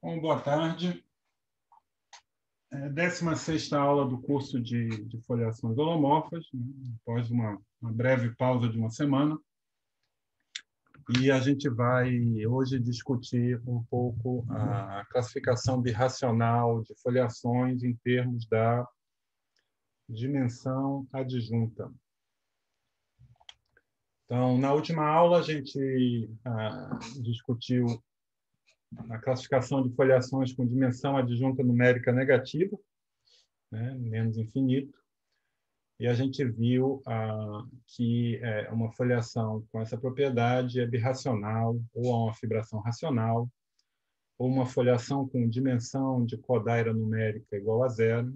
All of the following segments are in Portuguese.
Bom, boa tarde. 16ª aula do curso de foliações holomorfas, né, após uma breve pausa de uma semana. E a gente vai hoje discutir um pouco a classificação birracional de foliações em termos da dimensão adjunta. Então, na última aula, a gente discutiu a classificação de foliações com dimensão adjunta numérica negativa, né, menos infinito, e a gente viu que uma foliação com essa propriedade é birracional, ou é uma fibração racional, ou uma foliação com dimensão de codaira numérica igual a zero,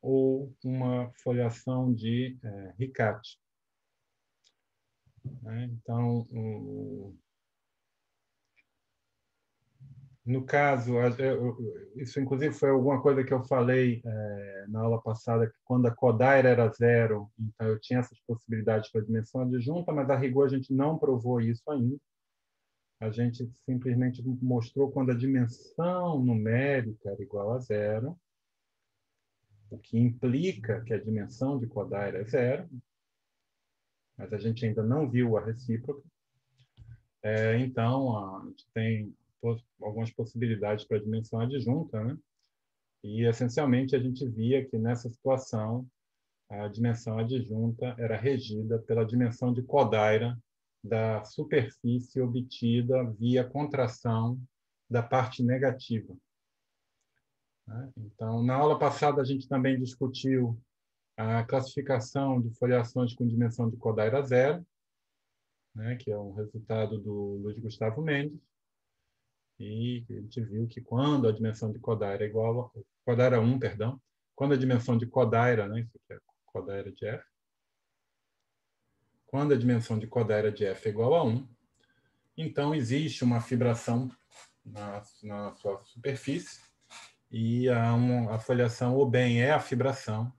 ou uma foliação de Riccati. Então, no caso, isso inclusive foi alguma coisa que eu falei na aula passada, que quando a codaira era zero, então eu tinha essas possibilidades para a dimensão adjunta, mas a rigor a gente não provou isso ainda. A gente simplesmente mostrou quando a dimensão numérica era igual a zero, o que implica que a dimensão de codaira é zero, mas a gente ainda não viu a recíproca. Então, a gente tem algumas possibilidades para a dimensão adjunta, né? E, essencialmente, a gente via que, nessa situação, a dimensão adjunta era regida pela dimensão de codaira da superfície obtida via contração da parte negativa. Então, na aula passada, a gente também discutiu a classificação de foliações com dimensão de codaira zero, né, que é um resultado do Luiz Gustavo Mendes. E a gente viu que quando a dimensão de codaira é igual a codaira 1, perdão, quando a dimensão de codaira, né, isso aqui é codaira de F, quando a dimensão de codaira de F é igual a 1, então existe uma fibração na sua superfície e a foliação ou bem é a fibração,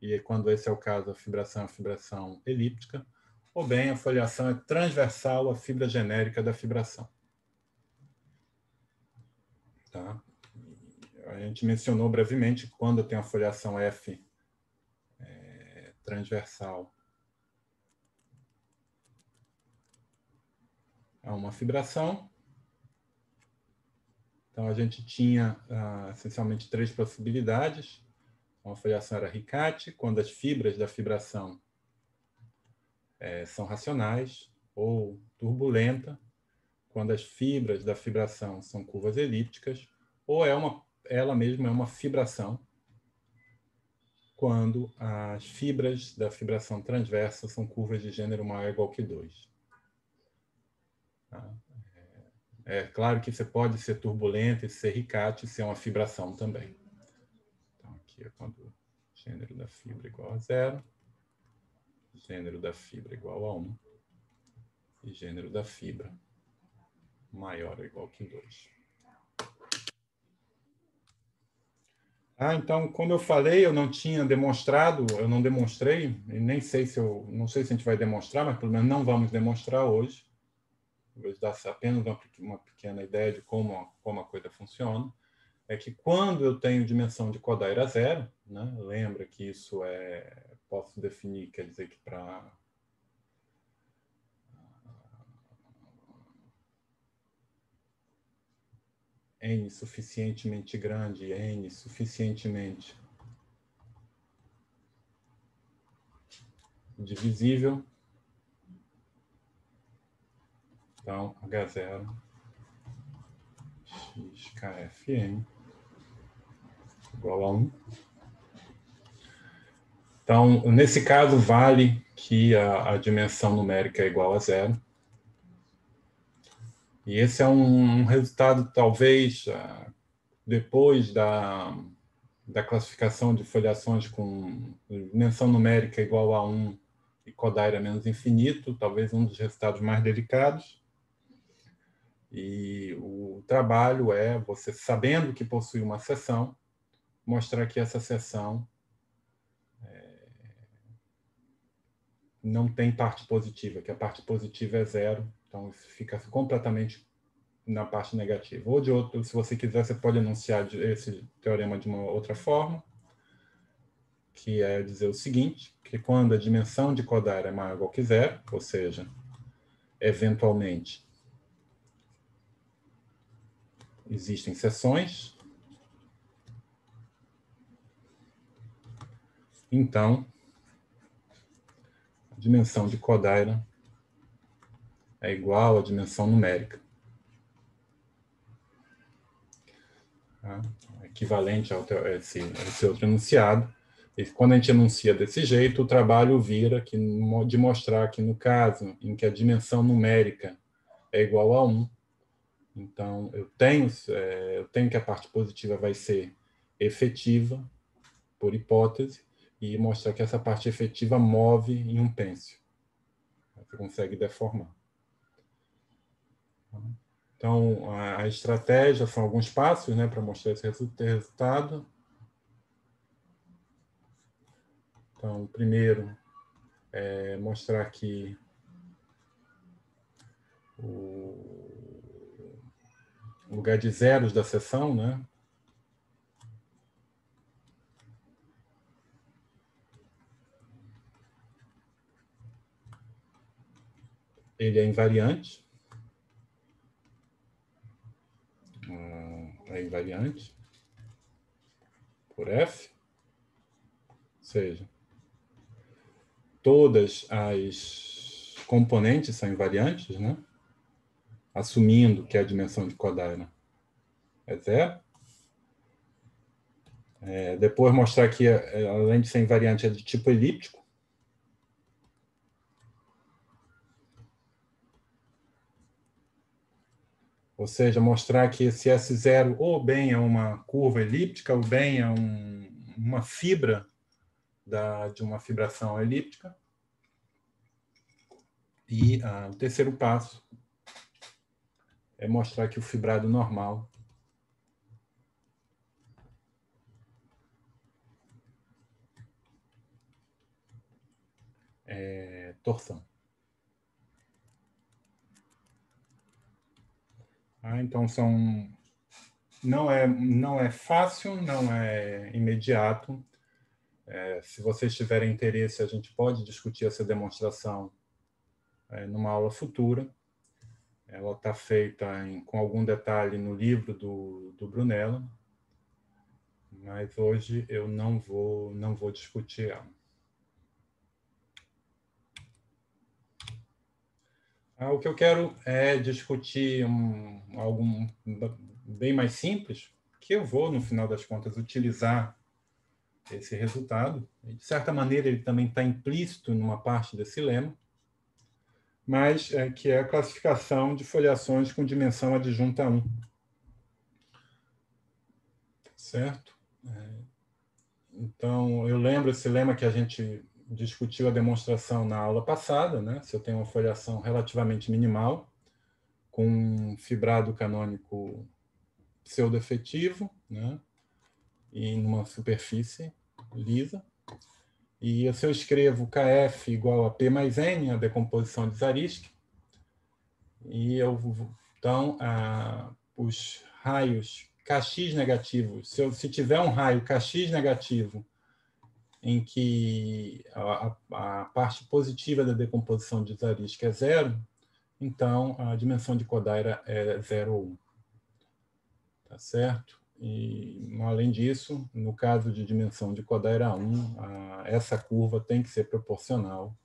e quando esse é o caso, a fibração é a fibração elíptica, ou bem a foliação é transversal à fibra genérica da fibração. Tá? A gente mencionou brevemente que quando tem a foliação F transversal a uma fibração, então a gente tinha essencialmente três possibilidades. Então, a foliação era Riccati, quando as fibras da fibração são racionais, ou turbulenta, quando as fibras da fibração são curvas elípticas, ou ela mesma é uma fibração, quando as fibras da fibração transversa são curvas de gênero maior ou igual que 2. Tá? É claro que você pode ser turbulento e ser Riccati e ser uma fibração também. Então, aqui é quando o gênero da fibra é igual a 0, gênero da fibra é igual a 1 e gênero da fibra maior ou igual que 2. Então, como eu falei, eu não tinha demonstrado, eu não demonstrei, e nem sei se não sei se a gente vai demonstrar, mas pelo menos não vamos demonstrar hoje. Vou dar apenas uma pequena ideia de como a coisa funciona. É que quando eu tenho dimensão de codaira zero, né, lembra que isso posso definir, quer dizer que para n suficientemente grande e n suficientemente divisível, então H0 xkfn igual a 1. Então, nesse caso, vale que a dimensão numérica é igual a 0. E esse é um resultado, talvez, depois da classificação de foliações com dimensão numérica igual a 1 e codaira menos infinito, talvez um dos resultados mais delicados. E o trabalho é você, sabendo que possui uma seção, mostrar que essa seção não tem parte positiva, que a parte positiva é 0, então isso fica completamente na parte negativa. Ou de outro, se você quiser, você pode enunciar esse teorema de uma outra forma, que é dizer o seguinte, que quando a dimensão de Kodaira é maior ou igual que zero, ou seja, eventualmente existem seções, então a dimensão de Kodaira é igual à dimensão numérica. Tá? Equivalente a esse outro enunciado. E quando a gente enuncia desse jeito, o trabalho vira de mostrar que no caso em que a dimensão numérica é igual a 1, então eu tenho que a parte positiva vai ser efetiva, por hipótese, e mostrar que essa parte efetiva move em um pênsil. Você consegue deformar. Então, a estratégia são alguns passos, né, para mostrar esse resultado. Então, o primeiro é mostrar que o lugar de zeros da seção, né, ele é invariante. É invariante por F. Ou seja, todas as componentes são invariantes, né? Assumindo que a dimensão de Kodaira é zero. Depois mostrar que, além de ser invariante, é de tipo elíptico. Ou seja, mostrar que esse S0 ou bem é uma curva elíptica, ou bem é uma fibra de uma fibração elíptica. E o terceiro passo é mostrar que o fibrado normal é torção. Então, não é fácil, não é imediato. Se vocês tiverem interesse, a gente pode discutir essa demonstração numa aula futura. Ela está feita com algum detalhe no livro do Brunella, mas hoje eu não vou discutir ela. O que eu quero é discutir algo bem mais simples, que eu vou, no final das contas, utilizar esse resultado. De certa maneira, ele também está implícito numa parte desse lema, mas que é a classificação de foliações com dimensão adjunta 1. Certo? Então, eu lembro esse lema que a gente discutiu a demonstração na aula passada, né? Se eu tenho uma foliação relativamente minimal, com um fibrado canônico pseudo-efetivo, né? E numa superfície lisa. E se eu escrevo Kf igual a P mais N, a decomposição de Zariski, e então, os raios Kx negativos, se tiver um raio Kx negativo em que a parte positiva da decomposição de Zariski é zero, então a dimensão de Kodaira é 0 ou 1. Tá certo? E, além disso, no caso de dimensão de Kodaira 1, essa curva tem que ser proporcional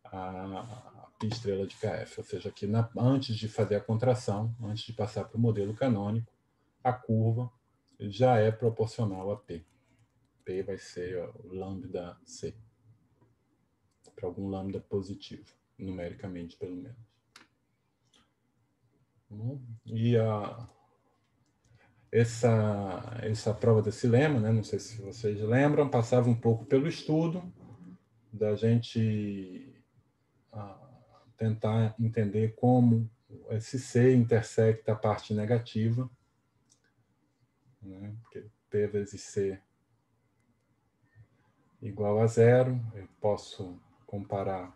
à pi-estrela de Kf, ou seja, que antes de fazer a contração, antes de passar para o modelo canônico, a curva já é proporcional a P. P vai ser o lambda C, para algum lambda positivo, numericamente, pelo menos. E essa prova desse lema, né, não sei se vocês lembram, passava um pouco pelo estudo da gente tentar entender como esse C intersecta a parte negativa, né, porque P vezes C igual a zero, eu posso comparar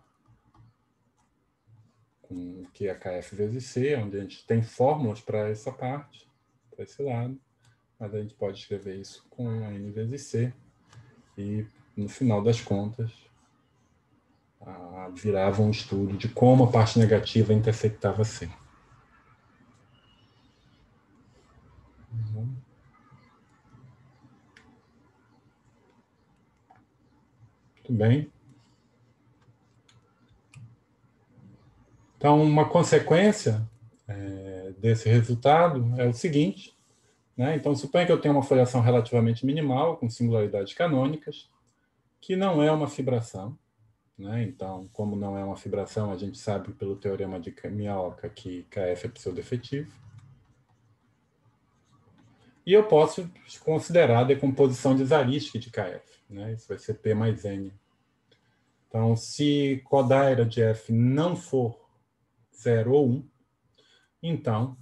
com o que é KF vezes C, onde a gente tem fórmulas para essa parte, para esse lado, mas a gente pode escrever isso com N vezes C, e no final das contas virava um estudo de como a parte negativa intersectava C. Muito bem. Então, uma consequência desse resultado é o seguinte, né? Então, suponha que eu tenho uma foliação relativamente minimal, com singularidades canônicas, que não é uma fibração, né? Então, como não é uma fibração, a gente sabe pelo teorema de Miyooka que KF é pseudo-efetivo. E eu posso considerar a decomposição de Zariski de KF, né? Isso vai ser P mais N. Então, se codaira de F não for 0 ou 1, então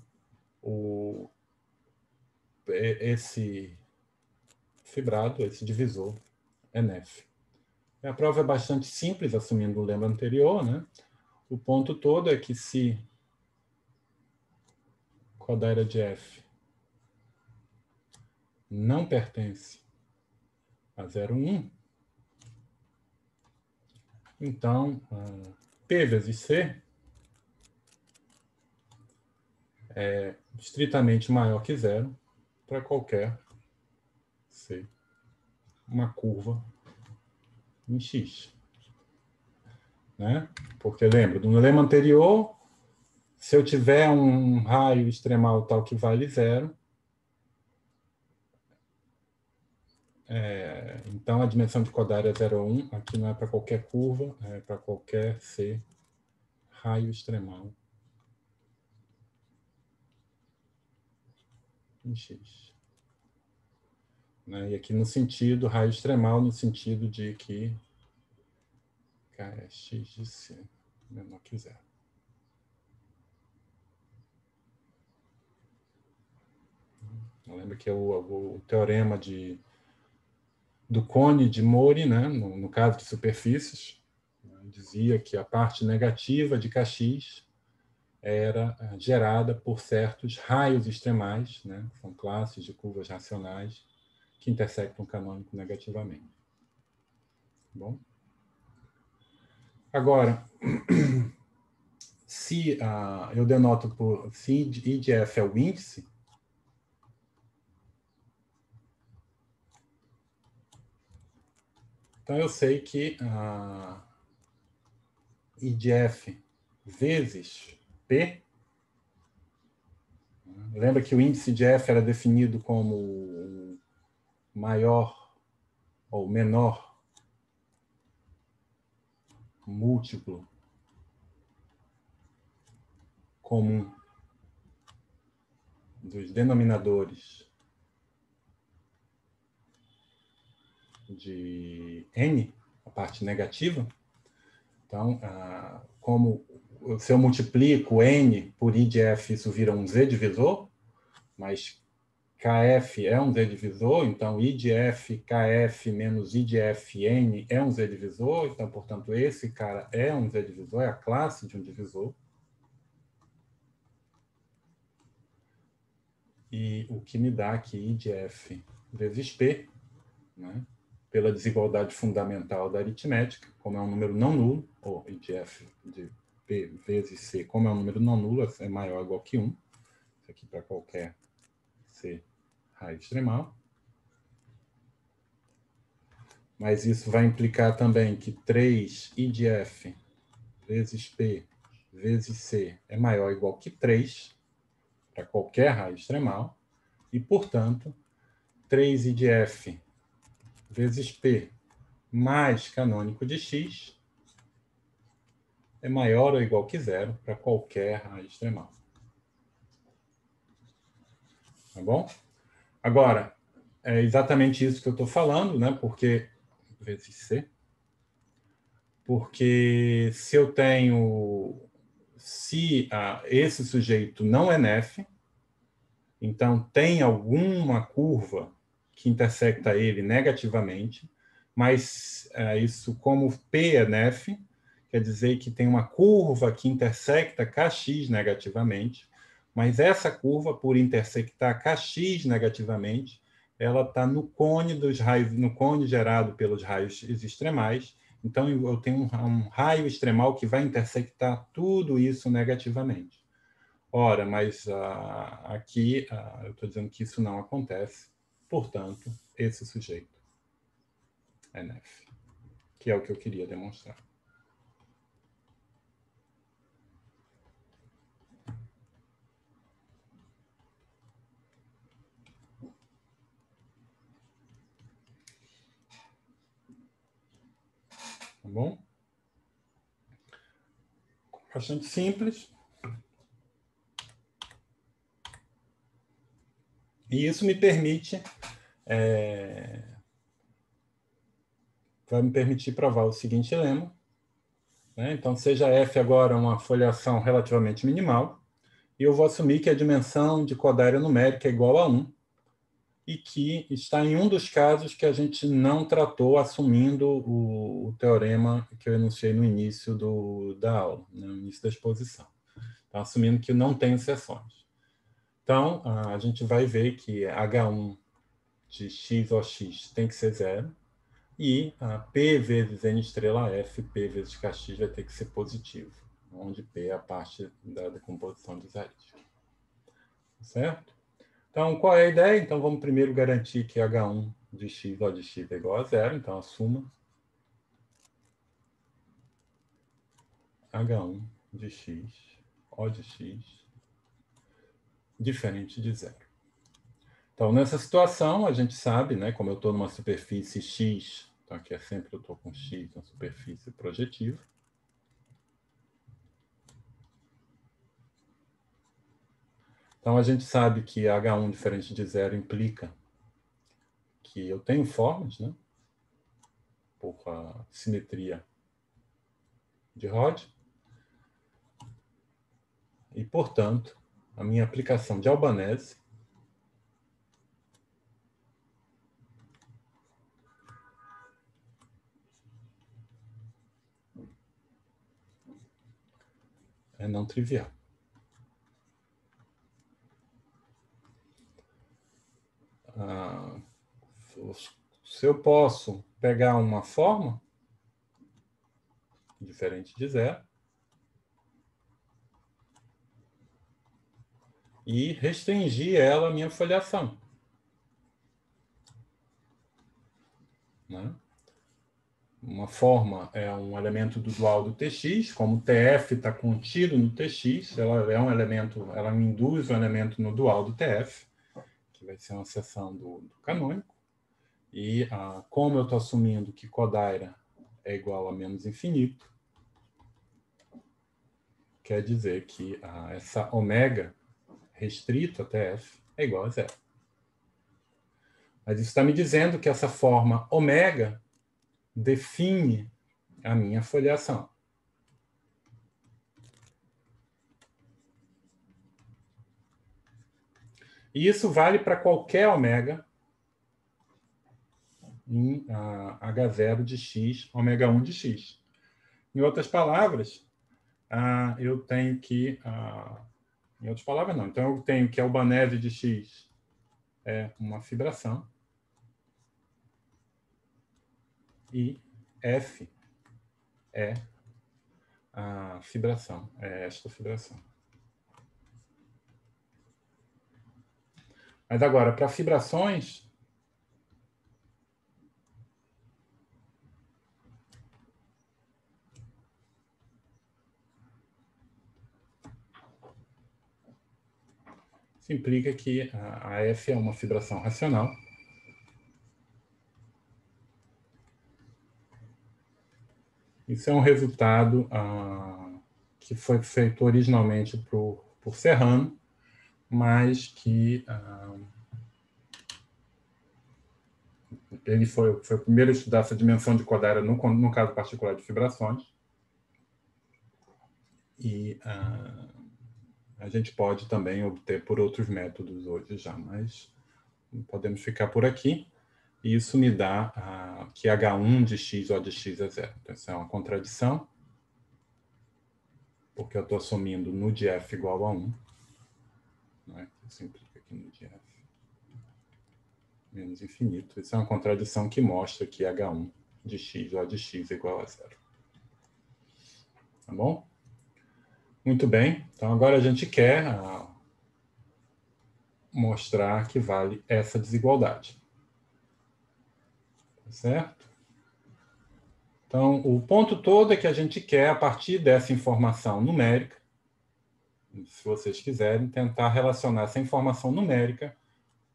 esse fibrado, esse divisor, é NF. A prova é bastante simples, assumindo o lema anterior, né? O ponto todo é que se codaira de F não pertence a 0,1, então P vezes C é estritamente maior que 0 para qualquer C, uma curva em X. Né? Porque lembra, no lema anterior, se eu tiver um raio extremal tal que vale 0, então a dimensão de codaira é 0,1, aqui não é para qualquer curva, é para qualquer C raio extremal em X. Né? E aqui no sentido, raio extremal, no sentido de que K é X de C menor que 0. Lembra que é o teorema do cone de Mori, né? no caso de superfícies, dizia que a parte negativa de Kx era gerada por certos raios extremais, né? São classes de curvas racionais que intersectam o canônico negativamente. Bom? Agora, se eu denoto por se I de F é o índice, então eu sei que I de F vezes P, lembra que o índice de F era definido como maior ou menor múltiplo comum dos denominadores de N, a parte negativa. Então, como se eu multiplico N por I de F, isso vira um Z divisor, mas KF é um Z divisor, então I de F, KF menos I de F, N é um Z divisor, então, portanto, esse cara é um Z divisor, é a classe de um divisor. E o que me dá aqui I de F vezes P, né? Pela desigualdade fundamental da aritmética, como é um número não nulo, ou I de F de P vezes C, como é um número não nulo, é maior ou igual que 1. Isso aqui para qualquer C raiz extremal. Mas isso vai implicar também que 3I de F vezes P vezes C é maior ou igual que 3 para qualquer raiz extremal. E, portanto, 3I de F vezes P mais canônico de X é maior ou igual que 0 para qualquer raiz extremal. Tá bom? Agora, é exatamente isso que eu estou falando, né? Porque vezes C. Porque se eu tenho... Se esse sujeito não é NF, então tem alguma curva que intersecta ele negativamente, mas isso, como P é NF, quer dizer que tem uma curva que intersecta Kx negativamente, mas essa curva, por intersectar Kx negativamente, ela está no cone dos raios, no cone gerado pelos raios extremais. Então, eu tenho um raio extremal que vai intersectar tudo isso negativamente. Ora, mas aqui eu estou dizendo que isso não acontece. Portanto, esse sujeito é NF, que é o que eu queria demonstrar. Tá bom? Bastante simples. E isso me permite, vai me permitir provar o seguinte lema, né? Então, seja F agora uma foliação relativamente minimal, e eu vou assumir que a dimensão de Kodaira numérica é igual a 1, e que está em um dos casos que a gente não tratou, assumindo o teorema que eu enunciei no início da aula, né, no início da exposição. Então, assumindo que não tem exceções. Então, a gente vai ver que H1 de x ou x tem que ser zero, e P vezes N estrela F, P vezes Kx vai ter que ser positivo, onde P é a parte da decomposição de aritmética. Certo? Então, qual é a ideia? Então, vamos primeiro garantir que H1 de x O de x é igual a zero. Então, assuma H1 de x O de x diferente de zero. Então, nessa situação, a gente sabe, né, como eu estou numa superfície x, então aqui é sempre eu estou com x na superfície projetiva. Então, a gente sabe que H1 diferente de zero implica que eu tenho formas, né, por simetria de Rod. E, portanto, a minha aplicação de Albanese é não trivial. Se eu posso pegar uma forma diferente de zero e restringir ela à minha foliação, né? Uma forma é um elemento do dual do Tx, como o Tf está contido no Tx, ela é um elemento, ela induz um elemento no dual do Tf, que vai ser uma seção do canônico. E como eu estou assumindo que Kodaira é igual a menos infinito, quer dizer que essa ômega restrito a Tf é igual a zero. Mas isso está me dizendo que essa forma ômega define a minha foliação. E isso vale para qualquer ômega em H0 de x, ômega 1 de x. Em outras palavras, eu tenho que... em outras palavras, não. Então, eu tenho que a Albanese de x é uma fibração e F é a fibração, é esta fibração. Mas agora, para fibrações, isso implica que a F é uma fibração racional. Isso é um resultado que foi feito originalmente por Serrano, mas que ele foi o primeiro a estudar essa dimensão de Kodaira no caso particular de fibrações. E a gente pode também obter por outros métodos hoje já, mas podemos ficar por aqui. E isso me dá que H1 de x O de x é zero. Então, isso é uma contradição. porque eu estou assumindo nu de f igual a 1. Né? Isso implica aqui nu de f menos infinito. Isso é uma contradição que mostra que h1 de x, O de x é igual a 0. Tá bom? Muito bem. Então, agora a gente quer mostrar que vale essa desigualdade. Tá certo? Então, o ponto todo é que a gente quer, a partir dessa informação numérica, se vocês quiserem, tentar relacionar essa informação numérica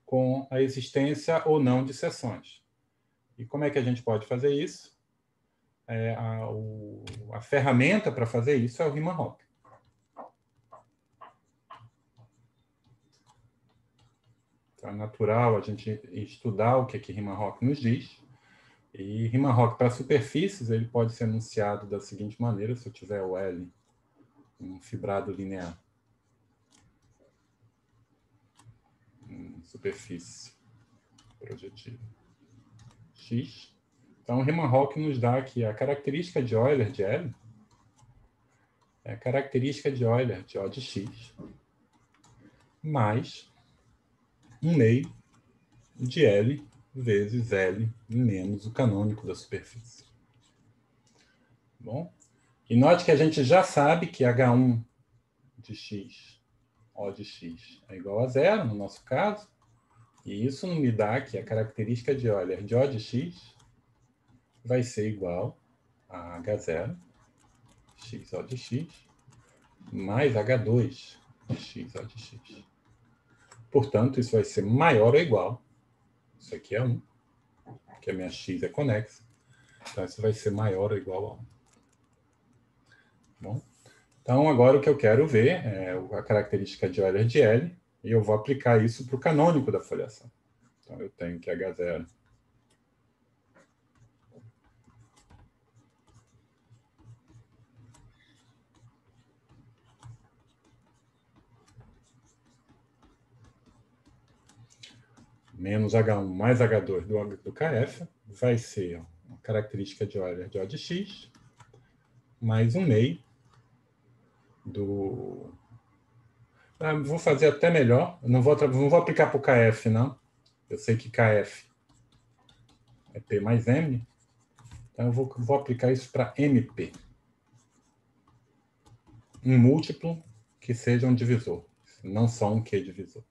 com a existência ou não de seções. E como é que a gente pode fazer isso? A ferramenta para fazer isso é o Riemann Roch. Então, é natural a gente estudar o que Riemann Roch nos diz. E Riemann Roch para superfícies ele pode ser enunciado da seguinte maneira, se eu tiver o L, um fibrado linear. Superfície projetiva X. Então, Riemann Roch nos dá aqui a característica de Euler de L, é a característica de Euler de O de X, mais 1/2 de L vezes L menos o canônico da superfície. Bom? E note que a gente já sabe que H1 de X, O de X, é igual a 0, no nosso caso, e isso me dá que a característica de Euler de O de X vai ser igual a H0, x O de X, mais H2 de x O de X. Portanto, isso vai ser maior ou igual. Isso aqui é 1, porque a minha x é conexa. Então, isso vai ser maior ou igual a 1. Bom, então, agora o que eu quero ver é a característica de Euler de L, e eu vou aplicar isso para o canônico da foliação. Então, eu tenho que H0 menos H1 mais H2 do KF vai ser a característica de Euler de O de X mais 1/2 do... vou fazer até melhor. Não vou aplicar para o KF, não. Eu sei que KF é P mais M. Então, eu vou aplicar isso para MP. Um múltiplo que seja um divisor. Não só um Q divisor.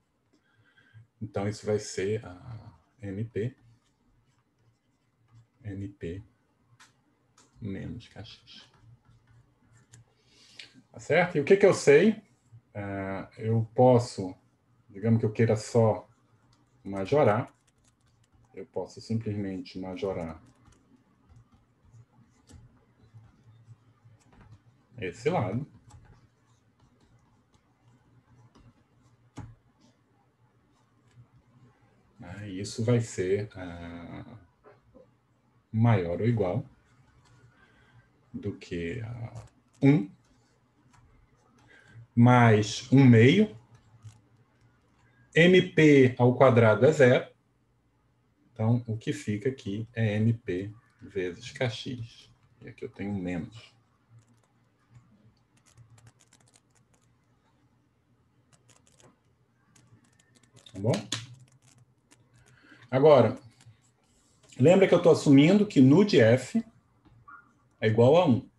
Então, isso vai ser a MP. MP menos KX. Tá certo? E o que eu sei? Eu posso, digamos que eu queira só majorar. Eu posso simplesmente majorar esse lado. E isso vai ser maior ou igual do que 1 mais 1/2. MP ao quadrado é 0. Então, o que fica aqui é MP vezes KX. E aqui eu tenho menos. Tá bom? Agora, lembra que eu estou assumindo que nu de F é igual a 1.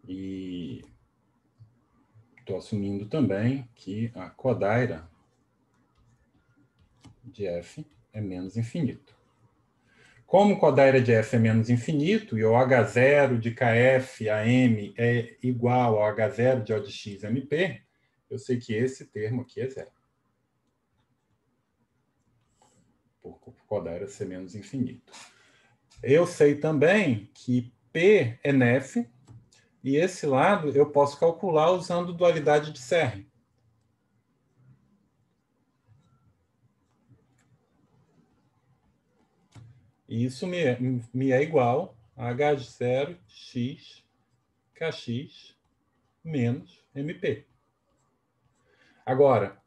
E estou assumindo também que a codaira de F é menos infinito. Como o codaira de F é menos infinito e o H0 de KF a M é igual ao H0 de O de X MP, eu sei que esse termo aqui é 0. Por codaira ser menos infinito. Eu sei também que P é nef, e esse lado eu posso calcular usando dualidade de Serre. E isso me é igual a H0x kx menos MP. Agora,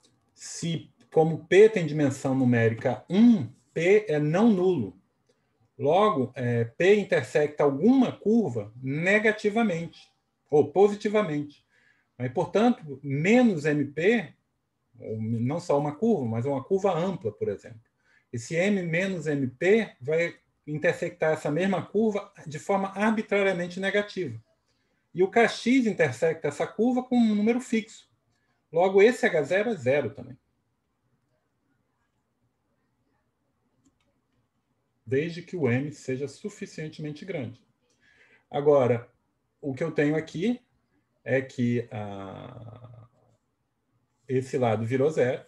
como P tem dimensão numérica 1, P é não nulo. Logo, P intersecta alguma curva negativamente. ou positivamente. Aí, portanto, menos MP, não só uma curva, mas uma curva ampla, por exemplo. Esse M menos MP vai intersectar essa mesma curva de forma arbitrariamente negativa. E o Kx intersecta essa curva com um número fixo. Logo, esse H0 é zero também. Desde que o M seja suficientemente grande. Agora, o que eu tenho aqui é que esse lado virou zero,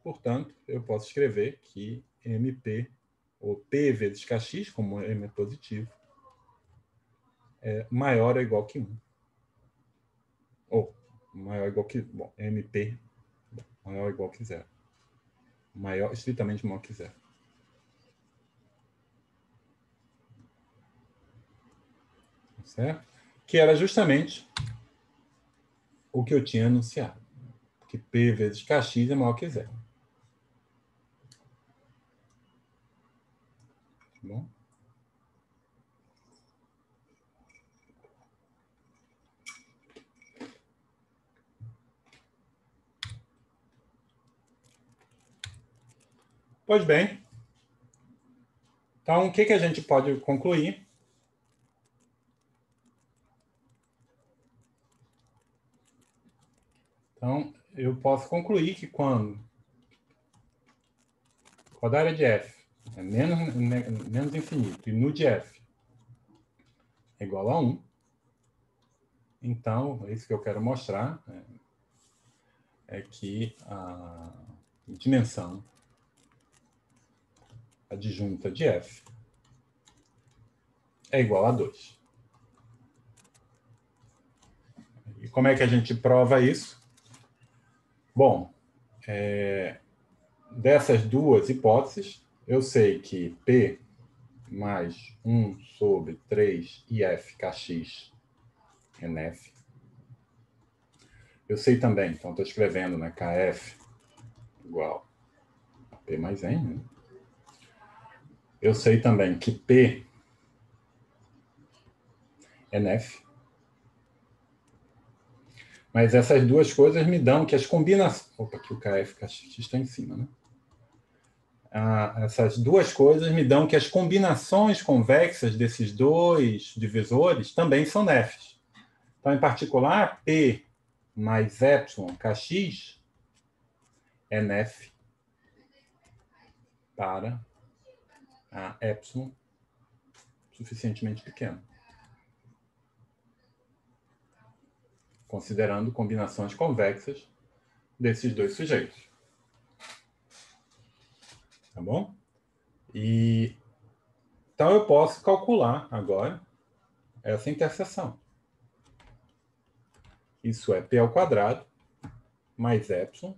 portanto, eu posso escrever que MP, ou P vezes Kx, como M é positivo, é maior ou igual que 1. Ou maior ou igual que... Bom, MP maior ou igual que zero. Maior, estritamente maior que zero. Certo? Que era justamente o que eu tinha anunciado. Que P vezes Kx é maior que zero. Tá bom? Pois bem. Então, o que a gente pode concluir? Então, eu posso concluir que quando quadrada de f é menos infinito e nu de f é igual a 1, então, isso que eu quero mostrar é que a dimensão adjunta de f é igual a 2. E como é que a gente prova isso? Bom, dessas duas hipóteses, eu sei que P mais 1 sobre 3 IF Kx é NF. Eu sei também, então estou escrevendo, né, KF igual a P mais N. Né? Eu sei também que P é NF. Mas essas duas coisas me dão que as combinações... Opa, aqui o KF Kx está em cima, né? Essas duas coisas me dão que as combinações convexas desses dois divisores também são nefs. Então, em particular, P mais epsilon Kx é nef para a epsilon suficientemente pequeno, considerando combinações convexas desses dois sujeitos. Tá bom? Então, eu posso calcular agora essa interseção. Isso é P ao quadrado mais epsilon,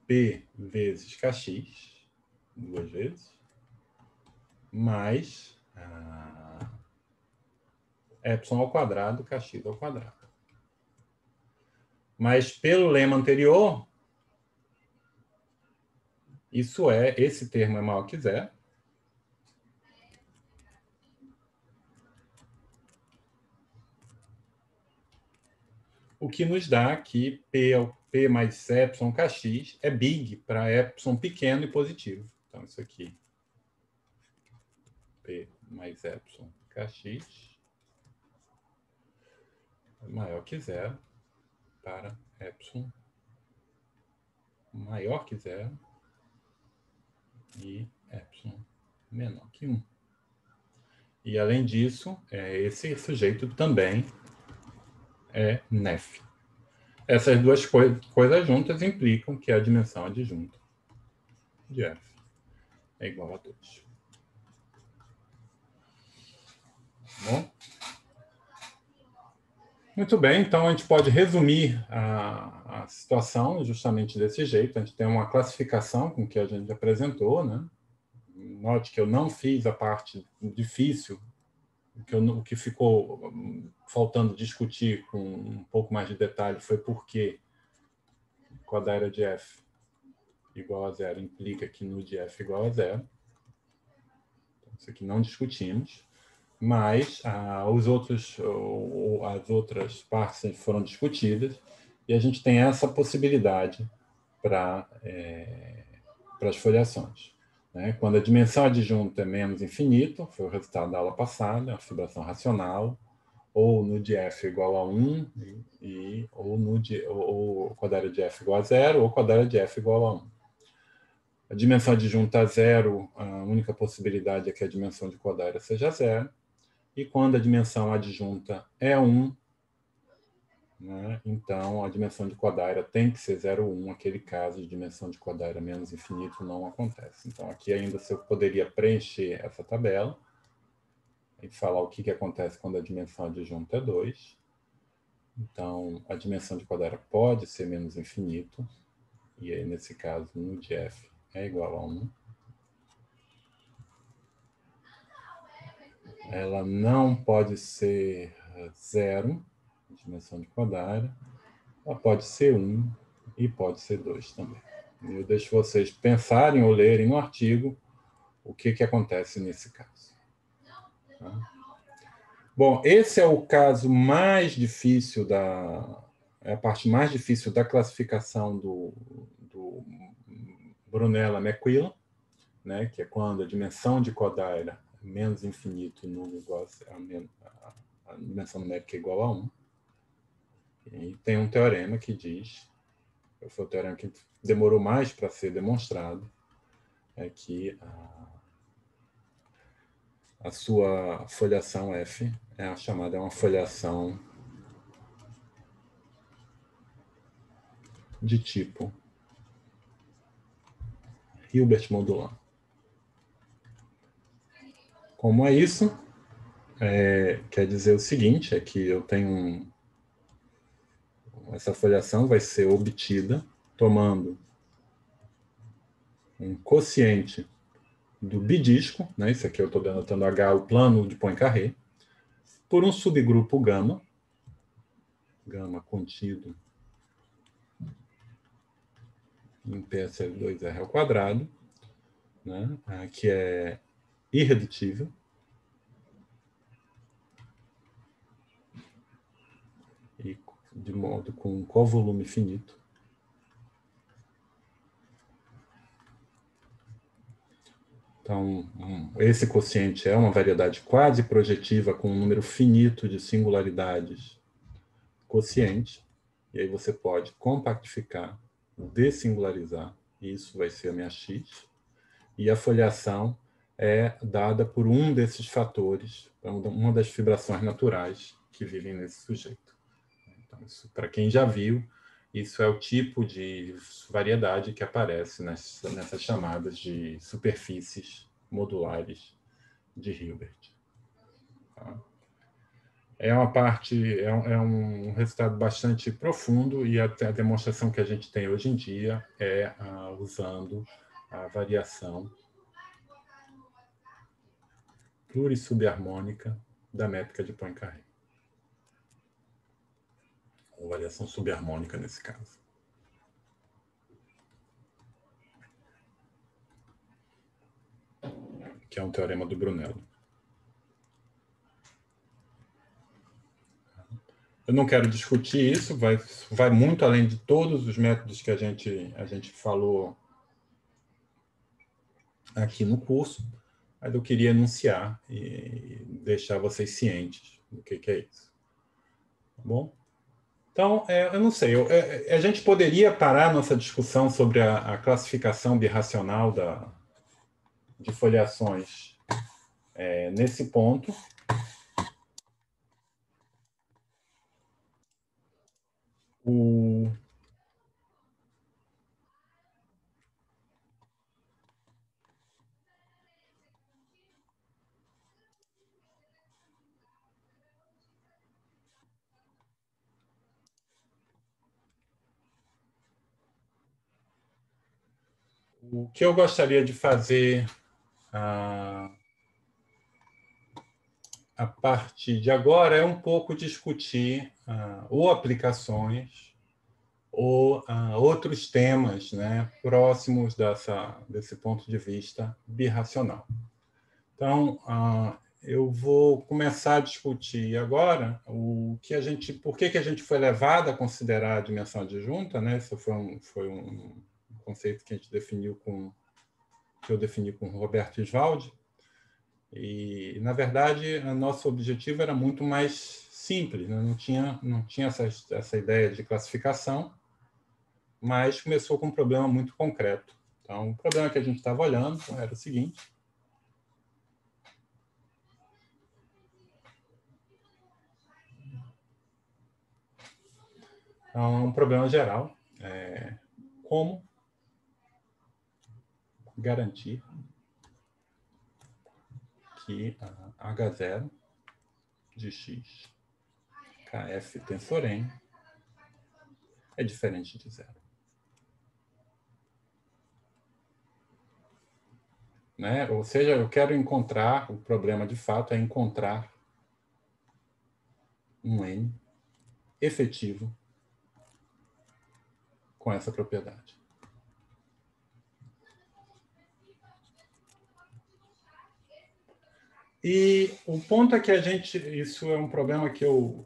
P vezes Kx, duas vezes, mais epsilon ao quadrado, Kx ao quadrado. Mas pelo lema anterior, esse termo é maior que zero. O que nos dá que P mais epsilon Kx é big para epsilon pequeno e positivo. Então, isso aqui, P mais epsilon Kx é maior que zero para epsilon maior que zero e epsilon menor que 1. E, além disso, esse sujeito também é nef. Essas duas coisas juntas implicam que a dimensão adjunta de f é igual a 2. Bom? Muito bem, então a gente pode resumir a situação justamente desse jeito. A gente tem uma classificação com que a gente apresentou, né? Note que eu não fiz a parte difícil, o que ficou faltando discutir com um pouco mais de detalhe foi porque quadrada de f igual a zero implica que nu de f igual a zero. Então, isso aqui não discutimos. mas as outras partes foram discutidas e a gente tem essa possibilidade para as foliações. Né? Quando a dimensão adjunta é menos infinito, foi o resultado da aula passada, a fibração racional, ou no de f igual a 1, ou quadrada de f igual a 0, ou quadrada de f igual a 1. A dimensão adjunta a 0, a única possibilidade é que a dimensão de quadrada seja 0. E quando a dimensão adjunta é 1, né, então a dimensão de quadrada tem que ser 0,1. Aquele caso de dimensão de quadrada menos infinito não acontece. Então, aqui ainda você poderia preencher essa tabela e falar o que acontece quando a dimensão adjunta é 2. Então, a dimensão de quadrada pode ser menos infinito. E aí, nesse caso, no de f é igual a 1. Ela não pode ser 0, dimensão de quadrada. Ela pode ser 1 e pode ser 2 também. Eu deixo vocês pensarem ou lerem no artigo o que acontece nesse caso. Tá? Bom, esse é o caso mais difícil é a parte mais difícil da classificação do Brunella-McQuillan, né, que é quando a dimensão de quadrada é menos infinito nulo igual a dimensão numérica é igual a 1. E tem um teorema que diz, foi o teorema que demorou mais para ser demonstrado, é que a sua foliação F é a chamada uma foliação de tipo Hilbert modular. Como é isso? Quer dizer o seguinte, é que eu tenho essa foliação vai ser obtida tomando um quociente do bidisco, né? Isso aqui eu estou denotando H, o plano de Poincaré, por um subgrupo gama contido em PSL2R ao quadrado, né? Que é irredutível, e de modo com um covolume finito. Então, esse quociente é uma variedade quase projetiva com um número finito de singularidades quociente, e aí você pode compactificar, dessingularizar, e isso vai ser a minha x, e a foliação é dada por um desses fatores, uma das fibrações naturais que vivem nesse sujeito. Então, isso, para quem já viu, isso é o tipo de variedade que aparece nessas chamadas de superfícies modulares de Hilbert. Tá? É uma parte, é um resultado bastante profundo, e a demonstração que a gente tem hoje em dia é usando a variação plurissubarmônica da métrica de Poincaré. Ou variação subarmônica nesse caso. Que é um teorema do Brunello. Eu não quero discutir isso, vai muito além de todos os métodos que a gente falou aqui no curso, mas eu queria enunciar e deixar vocês cientes do que é isso. Tá bom? Então, eu não sei, a gente poderia parar nossa discussão sobre a classificação birracional de foliações nesse ponto. O que eu gostaria de fazer a partir de agora é um pouco discutir ou aplicações ou outros temas, né, próximos desse ponto de vista birracional. Então, eu vou começar a discutir agora por que a gente foi levado a considerar a dimensão adjunta, né? Isso foi um conceito que eu defini com o Roberto Isvaldi. E, na verdade, o nosso objetivo era muito mais simples, né? Não tinha essa ideia de classificação, mas começou com um problema muito concreto. Então, o problema que a gente estava olhando era o seguinte: é um problema geral. Como garantir que a H0 de x kf tensor n é diferente de zero. Né? Ou seja, eu quero encontrar, o problema de fato é encontrar um n efetivo com essa propriedade. E o ponto é que isso é um problema que eu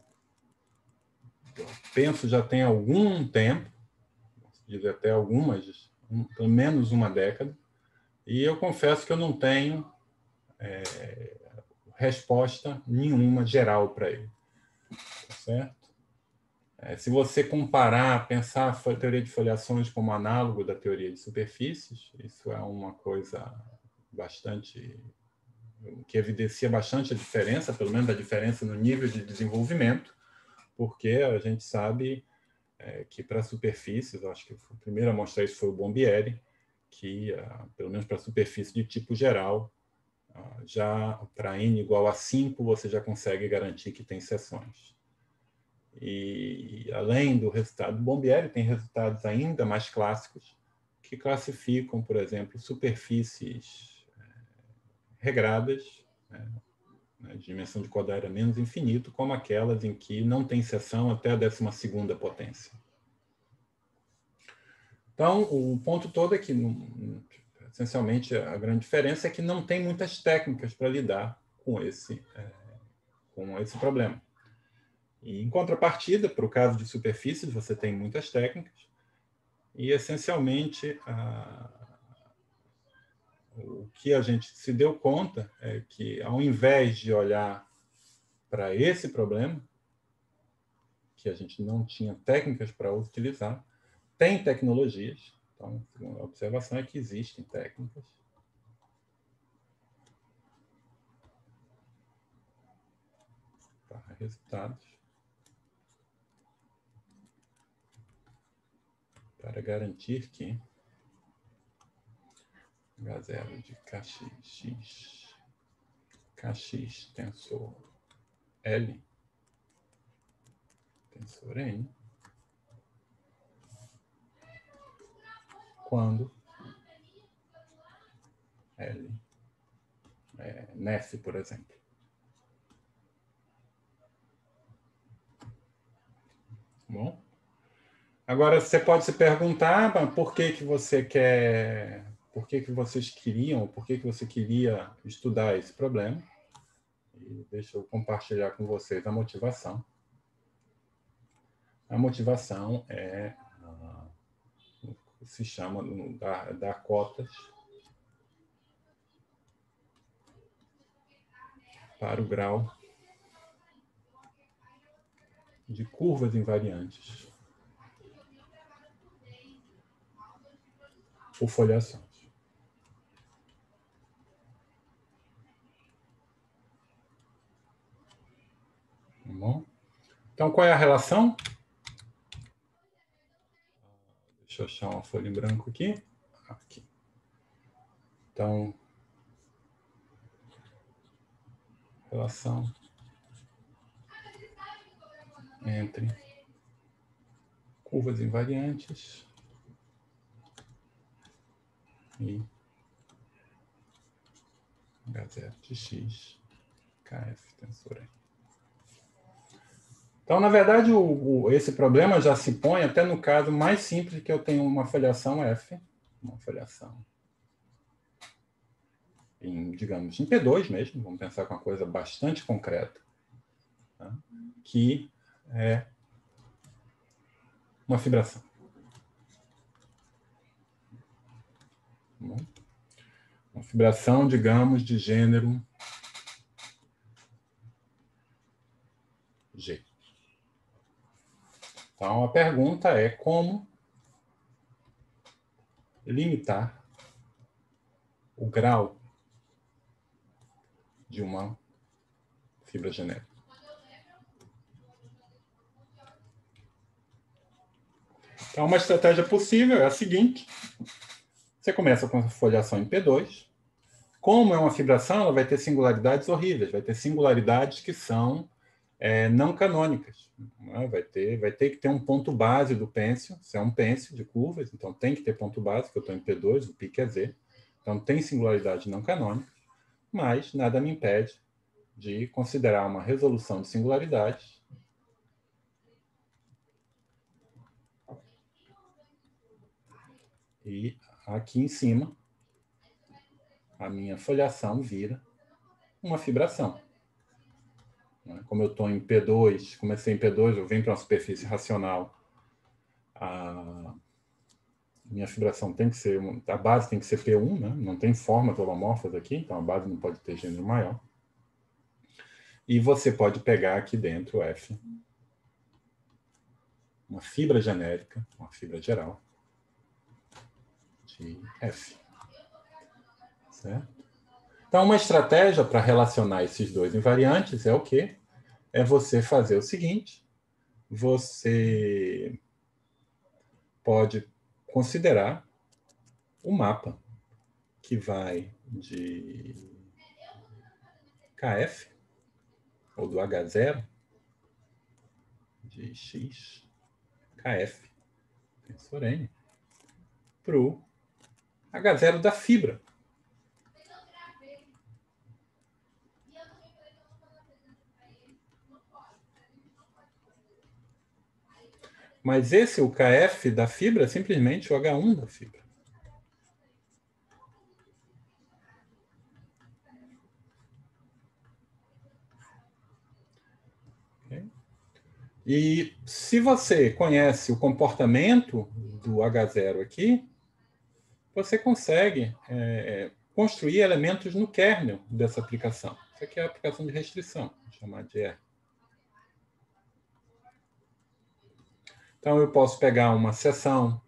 penso já tem algum tempo, dizer até pelo menos uma década, e eu confesso que eu não tenho resposta nenhuma geral para ele. Tá certo? Se você pensar a teoria de foliações como análogo da teoria de superfícies, isso é uma coisa que evidencia bastante a diferença, pelo menos a diferença no nível de desenvolvimento, porque a gente sabe que para superfícies, acho que o primeiro a mostrar isso foi o Bombieri, que, pelo menos para superfície de tipo geral, já para n igual a 5, você já consegue garantir que tem seções. E, além do resultado do Bombieri, tem resultados ainda mais clássicos que classificam, por exemplo, superfícies regradas, de dimensão de Kodaira menos infinito, como aquelas em que não tem seção até a 12ª potência. Então, o ponto todo é que, essencialmente, a grande diferença é que não tem muitas técnicas para lidar com esse problema. E, em contrapartida, para o caso de superfícies, você tem muitas técnicas e, essencialmente, o que a gente se deu conta é que, ao invés de olhar para esse problema, que a gente não tinha técnicas para utilizar, tem tecnologias. Então, a observação é que existem técnicas. Para resultados. Para garantir que H0 de kx tensor L tensor N, quando L é NEF, por exemplo. Bom? Agora, você pode se perguntar por que você quer, por que vocês queriam, por que você queria estudar esse problema. E deixa eu compartilhar com vocês a motivação. A motivação se chama dar cotas para o grau de curvas invariantes por foliações. Tá bom? Então, qual é a relação? Deixa eu achar uma folha em branco aqui. Aqui. Então, relação entre curvas invariantes e H0 de x, kf tensor N. Então, na verdade, esse problema já se põe até no caso mais simples, que eu tenho uma foliação F, uma foliação digamos, em P2 mesmo, vamos pensar com uma coisa bastante concreta, tá? Que é uma fibração. Uma fibração, digamos, de gênero G. Então, a pergunta é como limitar o grau de uma fibra genérica. Então, uma estratégia possível é a seguinte. Você começa com a foliação em P2. Como é uma fibração, ela vai ter singularidades horríveis, vai ter singularidades que são não canônicas. Né? Vai ter que ter um ponto base do pêncil, se é um pêncil de curvas, então tem que ter ponto base, que eu estou em P2, o pique é Z. Então tem singularidades não canônicas, mas nada me impede de considerar uma resolução de singularidades e aqui em cima a minha foliação vira uma fibração. Como eu estou em P2, comecei em P2, eu venho para uma superfície racional, a minha fibração tem que ser, a base tem que ser P1, né? Não tem formas holomorfas aqui, então a base não pode ter gênero maior. E você pode pegar aqui dentro F, uma fibra genérica, uma fibra geral de F. Certo? Então, uma estratégia para relacionar esses dois invariantes é o quê? É você fazer o seguinte, você pode considerar o mapa que vai de KF, ou do H0, de X, KF, tensor N, para o H0 da fibra. Mas esse, o KF da fibra, é simplesmente o H1 da fibra. Okay? E se você conhece o comportamento do H0 aqui, você consegue construir elementos no kernel dessa aplicação. Isso aqui é a aplicação de restrição, vou chamar de R. Então, eu posso pegar uma seção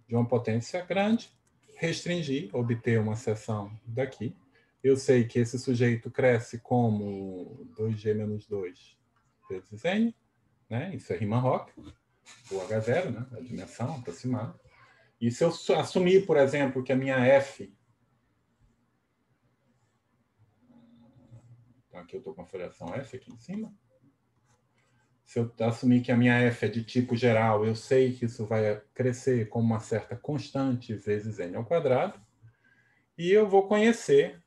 de uma potência grande, restringir, obter uma seção daqui. Eu sei que esse sujeito cresce como 2G menos 2 vezes N, né? Isso é Riemann-Roch, o H0, né? A dimensão aproximada. E se eu assumir, por exemplo, que a minha F... Então, aqui eu estou com a foliação F aqui em cima. Se eu assumir que a minha F é de tipo geral, eu sei que isso vai crescer com uma certa constante vezes N ao quadrado. E eu vou conhecer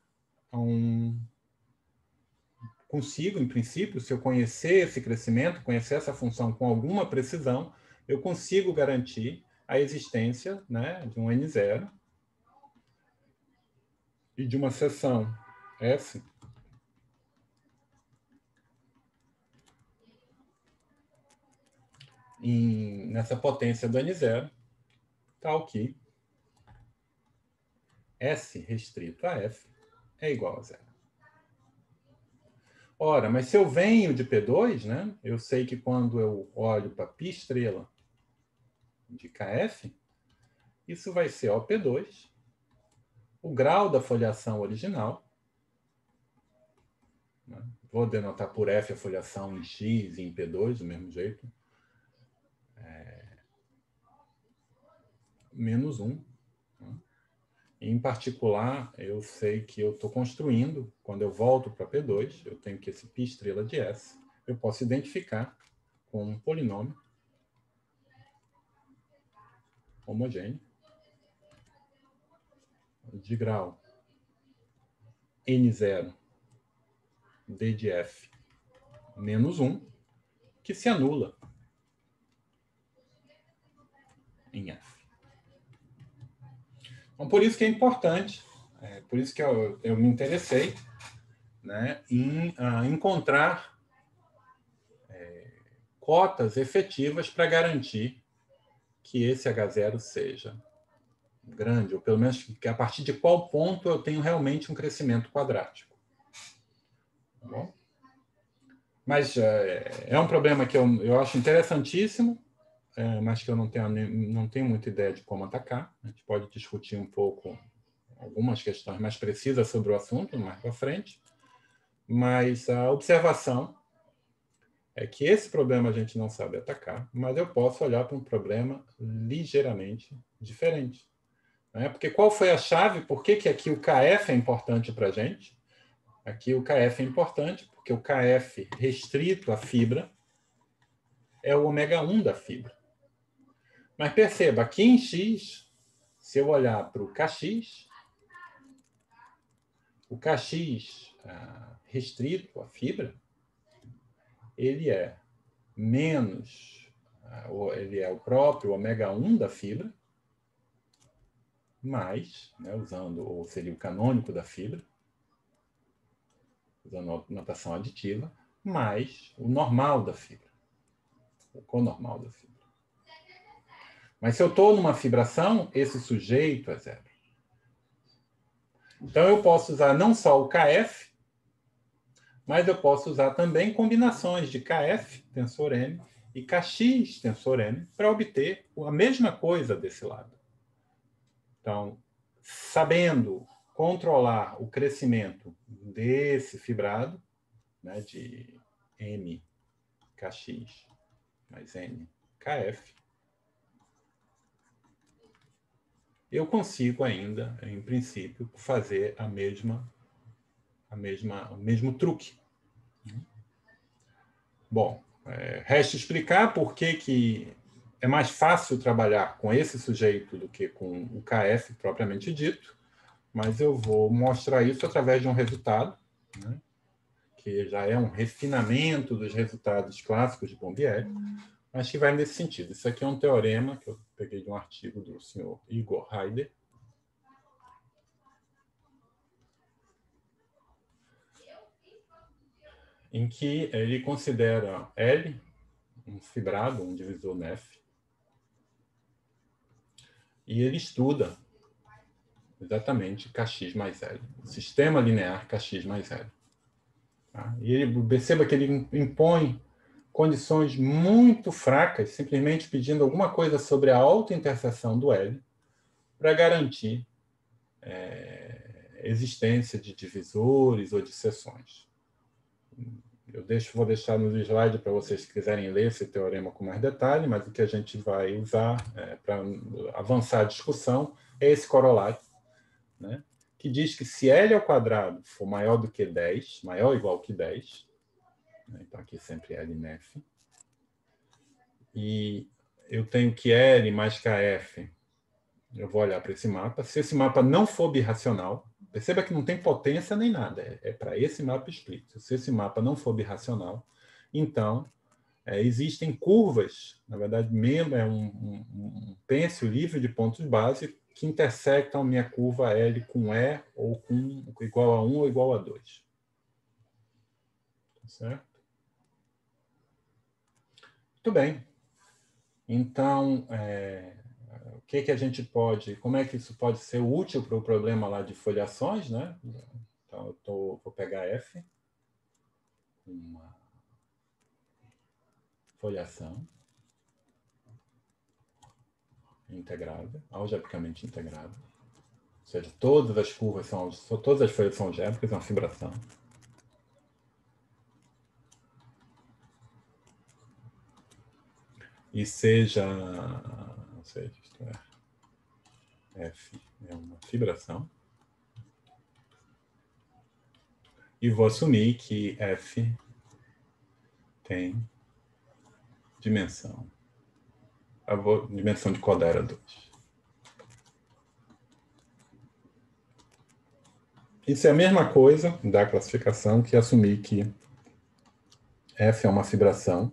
consigo, em princípio, se eu conhecer esse crescimento, conhecer essa função com alguma precisão, eu consigo garantir a existência, né, de um N0 e de uma seção S nessa potência do N0, tal que S restrito a F é igual a zero. Ora, mas se eu venho de P2, né, eu sei que quando eu olho para π estrela de KF, isso vai ser OP2, o grau da foliação original, né, vou denotar por F a foliação em X e em P2, do mesmo jeito, menos 1. Né? Em particular, eu sei que eu estou construindo, quando eu volto para P2, eu tenho que esse π estrela de S, eu posso identificar com um polinômio homogêneo de grau N0 D de F menos 1, que se anula em F. Então, por isso que é importante por isso que eu me interessei, né, em encontrar cotas efetivas para garantir que esse H0 seja grande, ou pelo menos que a partir de qual ponto eu tenho realmente um crescimento quadrático. Tá bom? Mas é um problema que eu acho interessantíssimo, mas que eu não tenho muita ideia de como atacar. A gente pode discutir um pouco algumas questões mais precisas sobre o assunto mais para frente, mas a observação é que esse problema a gente não sabe atacar, mas eu posso olhar para um problema ligeiramente diferente. Né? Porque qual foi a chave? Por que aqui o KF é importante para a gente? Aqui o KF é importante porque o KF restrito à fibra é o ômega 1 da fibra. Mas perceba, aqui em X, se eu olhar para o KX restrito à fibra, ele é menos, ele é o próprio ômega 1 da fibra, mais, né, ou seria o canônico da fibra, usando a notação aditiva, mais o normal da fibra, o conormal da fibra. Mas se eu estou numa fibração, esse sujeito é zero. Então eu posso usar não só o KF, mas eu posso usar também combinações de KF, tensor M, e KX, tensor M, para obter a mesma coisa desse lado. Então, sabendo controlar o crescimento desse fibrado, né, de M, KX, mais N, KF, eu consigo ainda, em princípio, fazer o mesmo truque. Bom, resta explicar por que é mais fácil trabalhar com esse sujeito do que com o KF propriamente dito, mas eu vou mostrar isso através de um resultado, né, que já é um refinamento dos resultados clássicos de Bombieri, mas que vai nesse sentido. Isso aqui é um teorema que eu peguei de um artigo do senhor Igor Haider, em que ele considera L um fibrado, um divisor NEF, e ele estuda exatamente Kx mais L, o sistema linear Kx mais L. Tá? E ele perceba que ele impõe condições muito fracas, simplesmente pedindo alguma coisa sobre a autointerseção do L para garantir existência de divisores ou de seções. Vou deixar no slide para vocês que quiserem ler esse teorema com mais detalhe, mas o que a gente vai usar para avançar a discussão é esse corolário, né, que diz que se L ao quadrado for maior do que 10, maior ou igual que 10, né, então aqui sempre L NF, e eu tenho que L mais KF, eu vou olhar para esse mapa. Se esse mapa não for birracional, perceba que não tem potência nem nada, é para esse mapa explícito. Se esse mapa não for birracional, então existem curvas, na verdade, é um pêncil livre de pontos base que intersectam minha curva L com E ou com igual a 1 ou igual a 2. Certo? Muito bem. Então, o que a gente pode, como é que isso pode ser útil para o problema lá de foliações, né? Então, vou pegar F, uma foliação integrada, algebricamente integrada. Ou seja, todas as folhas são algébricas, é uma fibração. E seja, ou seja, isto F é uma fibração. E vou assumir que F tem dimensão. Dimensão de Codera 2. Isso é a mesma coisa da classificação que assumir que F é uma fibração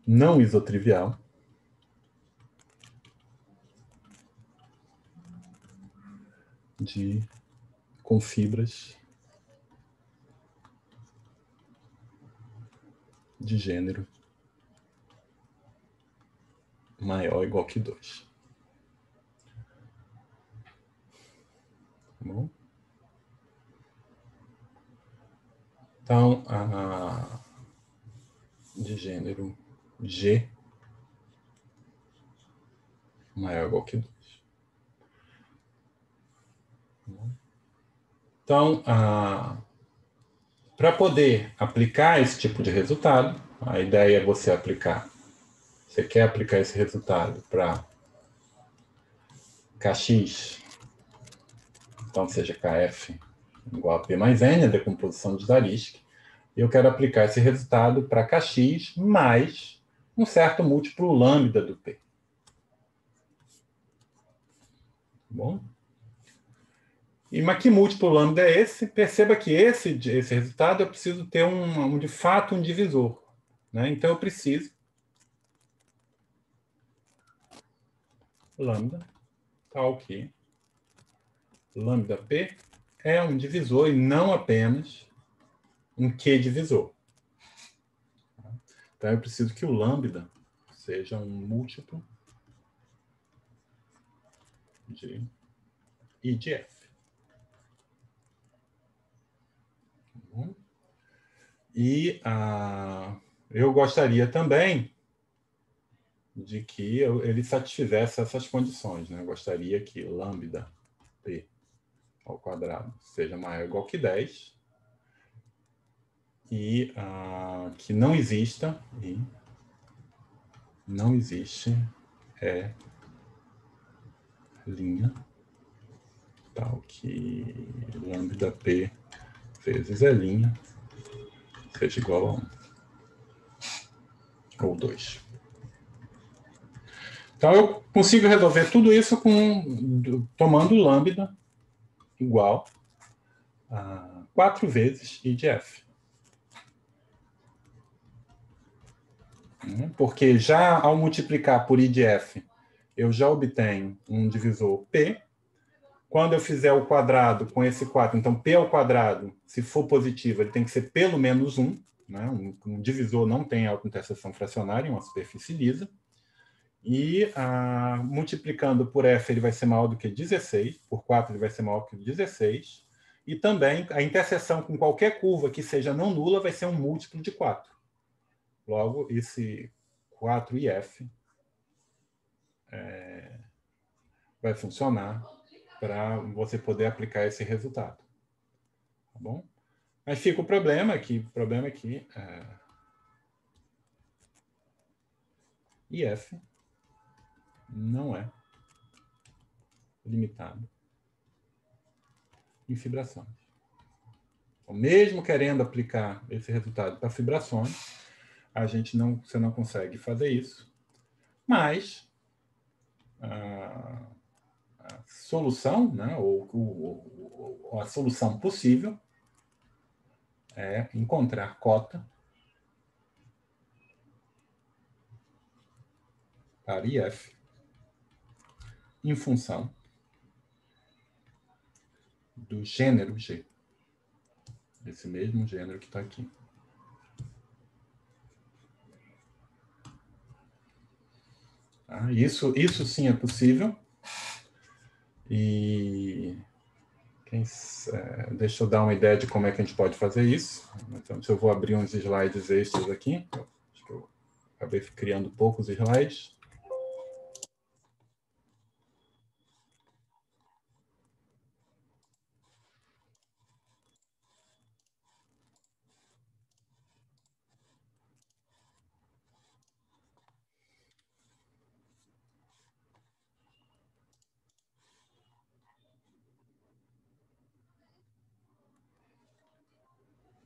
não isotrivial com fibras de gênero maior ou igual que 2. Tá bom? Então, de gênero G maior ou igual que 2. Então, para poder aplicar esse tipo de resultado, a ideia é você aplicar. Você quer aplicar esse resultado para Kx, então seja Kf igual a P mais N, a decomposição de Zariski, e eu quero aplicar esse resultado para Kx mais um certo múltiplo lambda do P. Bom? Mas que múltiplo lambda é esse? Perceba que esse resultado eu preciso ter de fato um divisor. Né? Então eu preciso lambda tal que lambda P é um divisor e não apenas um Q divisor. Então eu preciso que o lambda seja um múltiplo de I de F. E eu gostaria também de que ele satisfizesse essas condições. Né? Eu gostaria que lambda P ao quadrado seja maior ou igual que 10 e que não exista linha tal que lambda P vezes E' seja igual a 1 ou 2. Então, eu consigo resolver tudo isso tomando lambda igual a 4 vezes I de F. Porque já ao multiplicar por I de F, eu já obtenho um divisor P. Quando eu fizer o quadrado com esse 4, então P ao quadrado, se for positivo, ele tem que ser pelo menos 1. Né? Um divisor não tem autointerseção fracionária em uma superfície lisa. E multiplicando por F, ele vai ser maior do que 16. Por 4, ele vai ser maior que 16. E também a interseção com qualquer curva que seja não nula vai ser um múltiplo de 4. Logo, esse 4IF vai funcionar para você poder aplicar esse resultado. Tá bom? Mas fica o problema que IF não é limitado em fibrações. Então, mesmo querendo aplicar esse resultado para fibrações, você não consegue fazer isso. Mas a solução, né, ou a solução possível é encontrar cota para IF em função do gênero G. Esse mesmo gênero que está aqui. Tá? Isso sim é possível. E deixa eu dar uma ideia de como é que a gente pode fazer isso. Então, se eu vou abrir uns slides extras aqui, acho que eu acabei criando poucos slides.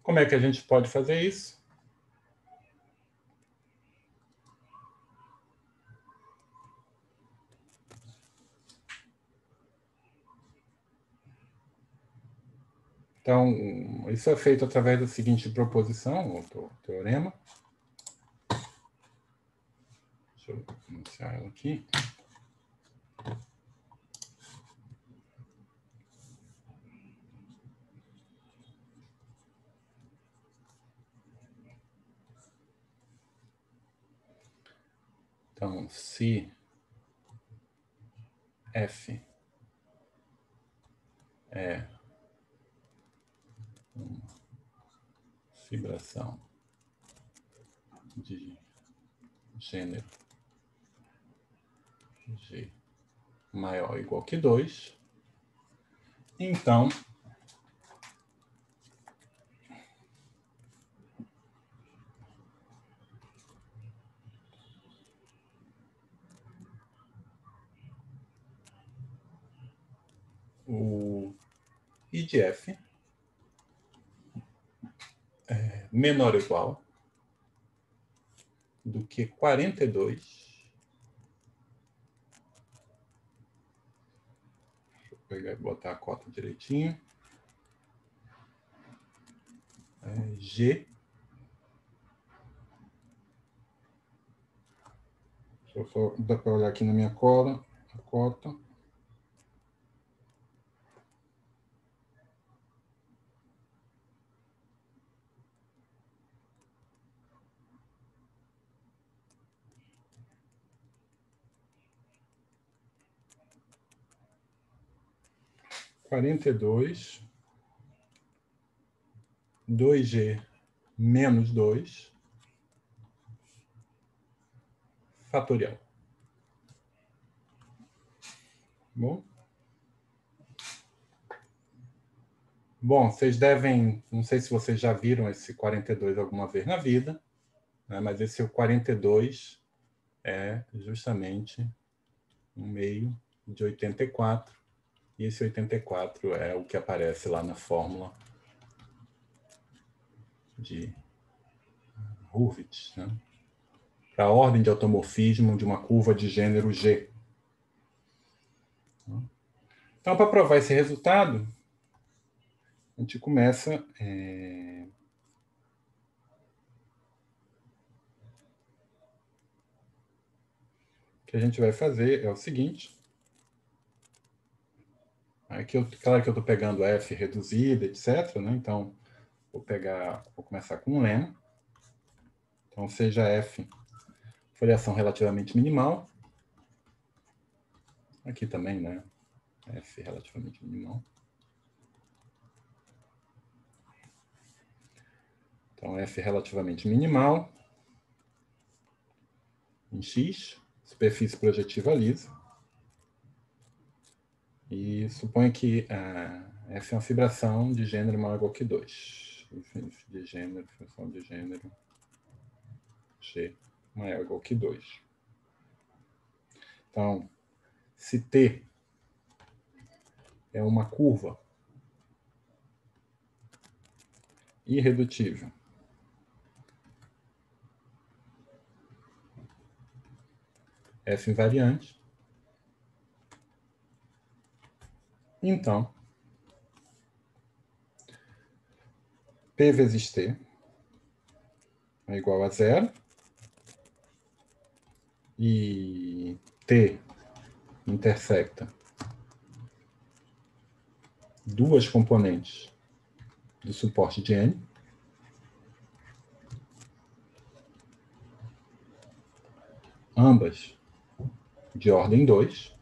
Como é que a gente pode fazer isso? Então, isso é feito através da seguinte proposição, ou teorema. Deixa eu iniciar ela aqui. Então, se F é uma fibração de gênero G maior ou igual que 2, então o I de F é menor ou igual do que 42. Deixa eu pegar e botar a cota direitinho. G. Deixa eu só dar para olhar aqui na minha cola, a cota. Quarenta e dois, 2G menos 2, fatorial. Bom? Bom, vocês devem, não sei se vocês já viram esse 42 alguma vez na vida, né, mas esse 42 é justamente um meio de 84, e esse 84 é o que aparece lá na fórmula de Hurwitz, né? Para a ordem de automorfismo de uma curva de gênero G. Então, para provar esse resultado, a gente começa... O que a gente vai fazer é o seguinte. Aqui claro que eu estou pegando F reduzida, etc. Né? Então, vou começar com um lema. Então, seja F foliação relativamente minimal. Aqui também, né? F relativamente minimal. Então, F relativamente minimal em X, superfície projetiva lisa. E suponho que F é uma fibração de gênero maior ou igual que 2. De gênero, função de gênero G maior ou igual que 2. Então, se T é uma curva irredutível F invariante, então P vezes T é igual a 0 e T intersecta duas componentes do suporte de N, ambas de ordem 2,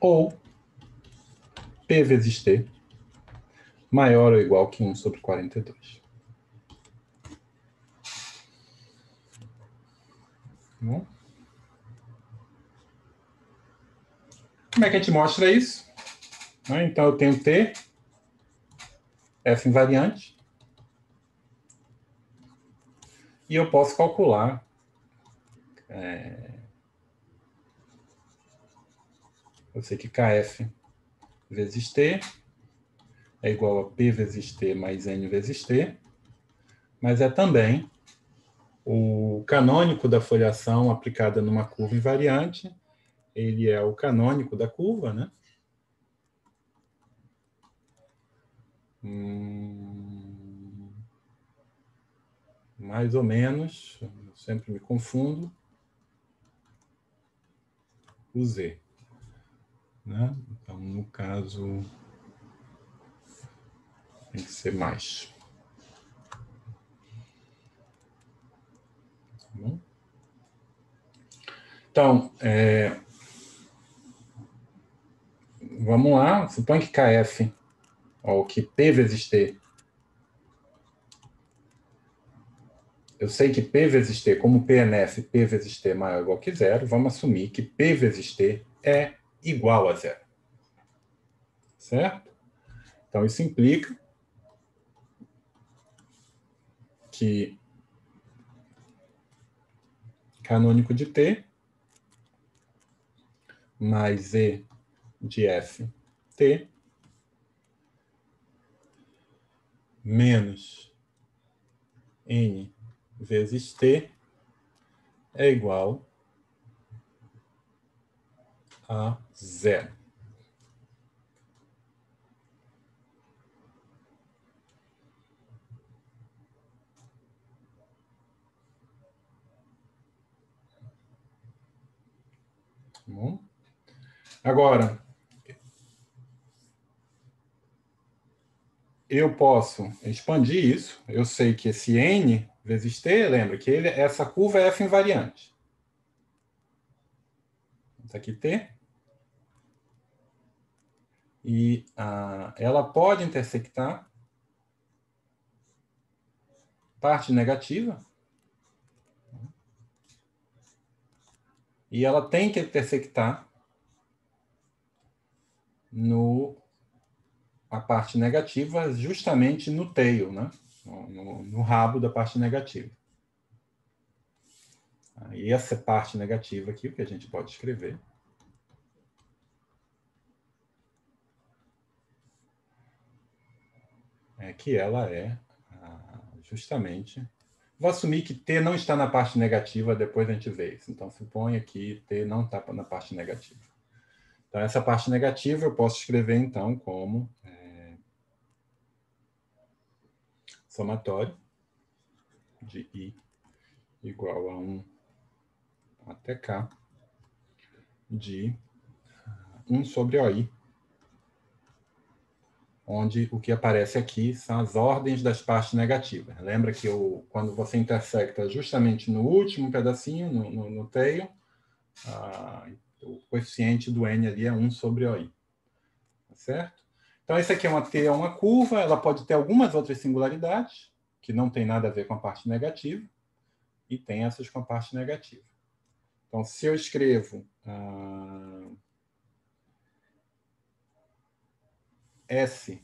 ou P vezes T maior ou igual que 1 sobre 42. Bom? Como é que a gente mostra isso? Então, eu tenho T, F invariante, e eu posso calcular eu sei que KF vezes T é igual a P vezes T mais N vezes T, mas é também o canônico da foliação aplicada numa curva invariante. Ele é o canônico da curva, né? Mais ou menos, eu sempre me confundo, o Z. Né? Então, no caso, tem que ser mais. Então, vamos lá. Suponha que KF, ou que P vezes T. Eu sei que P vezes T, como PNF, P vezes T é maior ou igual que zero, vamos assumir que P vezes T é igual a zero. Certo? Então, isso implica que canônico de T mais E de F T menos N vezes T é igual a zero. Bom. Agora, eu posso expandir isso. Eu sei que esse N vezes T, lembra que essa curva é F invariante. Isso aqui T. E ela pode intersectar parte negativa. E ela tem que intersectar a parte negativa justamente no tail, né? No rabo da parte negativa. E essa parte negativa aqui, o que a gente pode escrever, é que ela é justamente... Vou assumir que T não está na parte negativa, depois a gente vê isso. Então, suponha que T não está na parte negativa. Então, essa parte negativa eu posso escrever, então, como somatório de I igual a 1 até K de 1 sobre OI, onde o que aparece aqui são as ordens das partes negativas. Lembra que quando você intersecta justamente no último pedacinho, no tail, o coeficiente do N ali é 1 sobre OI. Tá certo? Então, essa aqui é uma curva, ela pode ter algumas outras singularidades, que não tem nada a ver com a parte negativa, e tem essas com a parte negativa. Então, se eu escrevo S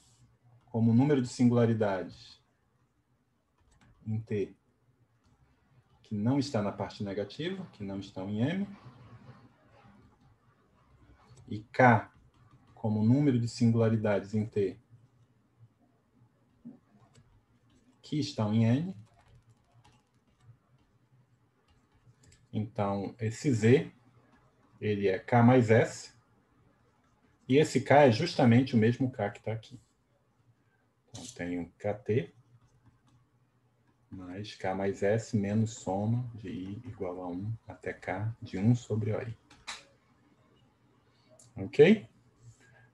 como número de singularidades em T, que não está na parte negativa, que não estão em M, e K como número de singularidades em T, que estão em N. Então, esse Z, ele é K mais S, e esse K é justamente o mesmo K que está aqui. Então, tenho KT mais K mais S menos soma de I igual a 1 até K de 1 sobre OI. Ok?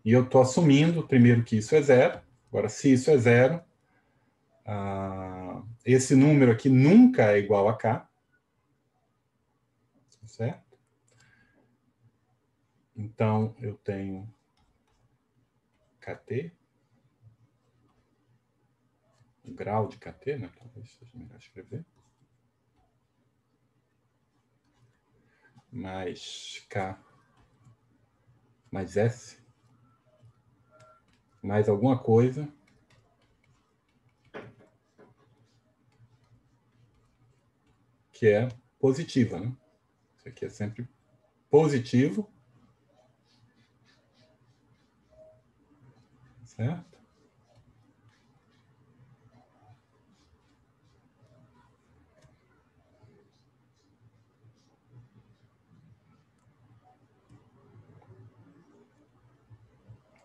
E eu estou assumindo, primeiro, que isso é zero. Agora, se isso é zero, esse número aqui nunca é igual a K. Certo? Então, eu tenho KT, o grau de KT, né? Talvez seja melhor escrever. Mais K mais S, mais alguma coisa que é positiva, né? Isso aqui é sempre positivo, certo?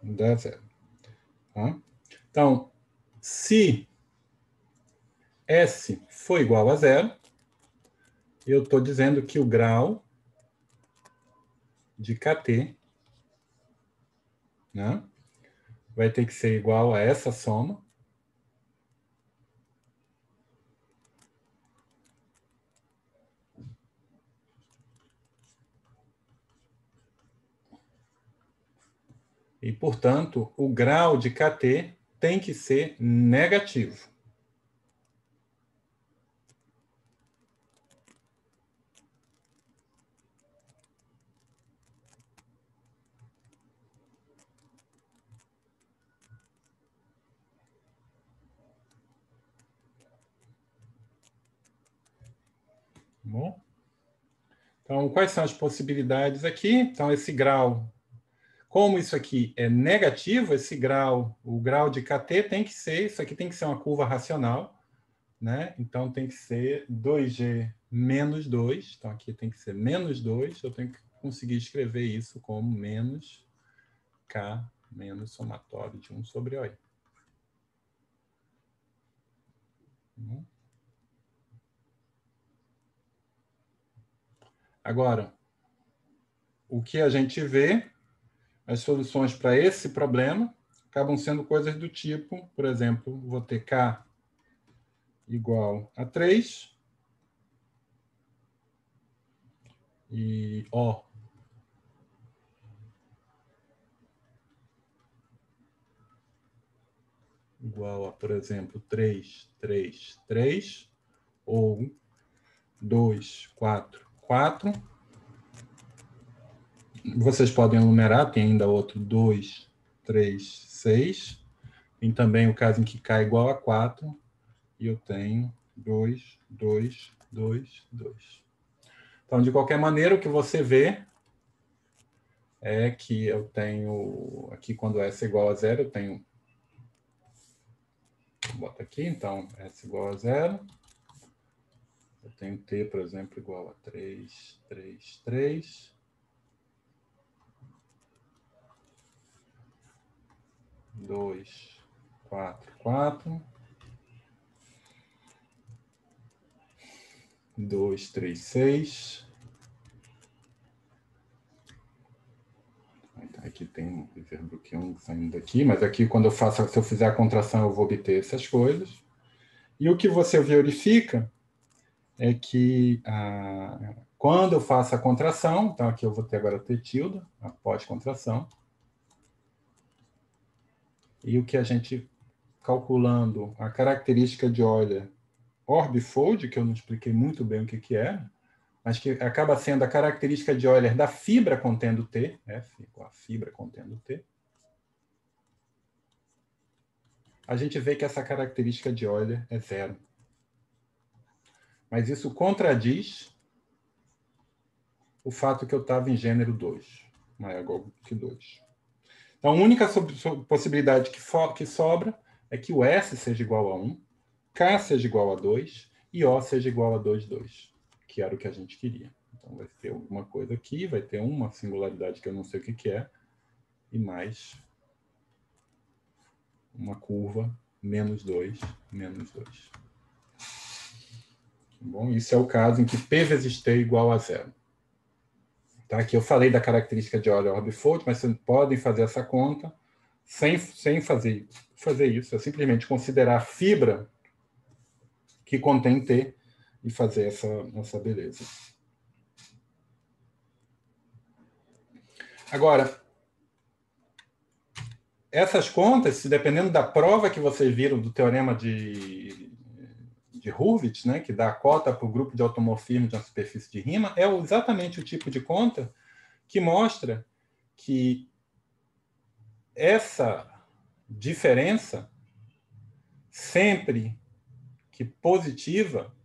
Dá zero. Tá? Então, se S for igual a zero, eu estou dizendo que o grau de KT, né, vai ter que ser igual a essa soma E, portanto, o grau de KT tem que ser negativo. Bom? Então, quais são as possibilidades aqui? Então, esse grau, como isso aqui é negativo, esse grau, o grau de KT tem que ser, isso aqui tem que ser uma curva racional, né? Então, tem que ser 2G menos 2. Então, aqui tem que ser menos 2. Eu tenho que conseguir escrever isso como menos K menos somatório de 1 sobre OI. Agora, o que a gente vê, as soluções para esse problema acabam sendo coisas do tipo, por exemplo, vou ter K igual a 3 e O igual a, por exemplo, 3, 3, 3, ou 2, 4, 4. Vocês podem enumerar, tem ainda outro 2, 3, 6. Tem também o caso em que K é igual a 4 e eu tenho 2, 2, 2, 2. Então, de qualquer maneira, o que você vê é que eu tenho, aqui quando S é igual a 0, eu tenho, bota aqui, então, S igual a 0. Eu tenho T, por exemplo, igual a 3, 3, 3. Dois, 4, 4. 2, 3, 6. Aqui tem um Riverbrook saindo daqui, mas aqui quando se eu fizer a contração, eu vou obter essas coisas. E o que você verifica é que quando eu faço a contração, então aqui eu vou ter agora T tilde, após contração, e o que a gente, calculando a característica de Euler orbifold, que eu não expliquei muito bem o que é, mas que acaba sendo a característica de Euler da fibra contendo T, F igual a fibra contendo T, a gente vê que essa característica de Euler é 0. Mas isso contradiz o fato que eu estava em gênero 2, maior ou igual que 2. Então, a única possibilidade que sobra é que o S seja igual a 1, K seja igual a 2 e O seja igual a 2, 2, que era o que a gente queria. Então, vai ter alguma coisa aqui, vai ter uma singularidade que eu não sei o que é, e mais uma curva menos 2, menos 2. Bom, isso é o caso em que P vezes T é igual a 0. Tá? Aqui eu falei da característica de Euler-Orbifold, mas vocês podem fazer essa conta sem fazer isso. É simplesmente considerar a fibra que contém T e fazer essa beleza. Agora, essas contas, se dependendo da prova que vocês viram do teorema de Hurwitz, né, que dá a cota para o grupo de automorfismo de uma superfície de Riemann, é exatamente o tipo de conta que mostra que essa diferença, sempre que positiva,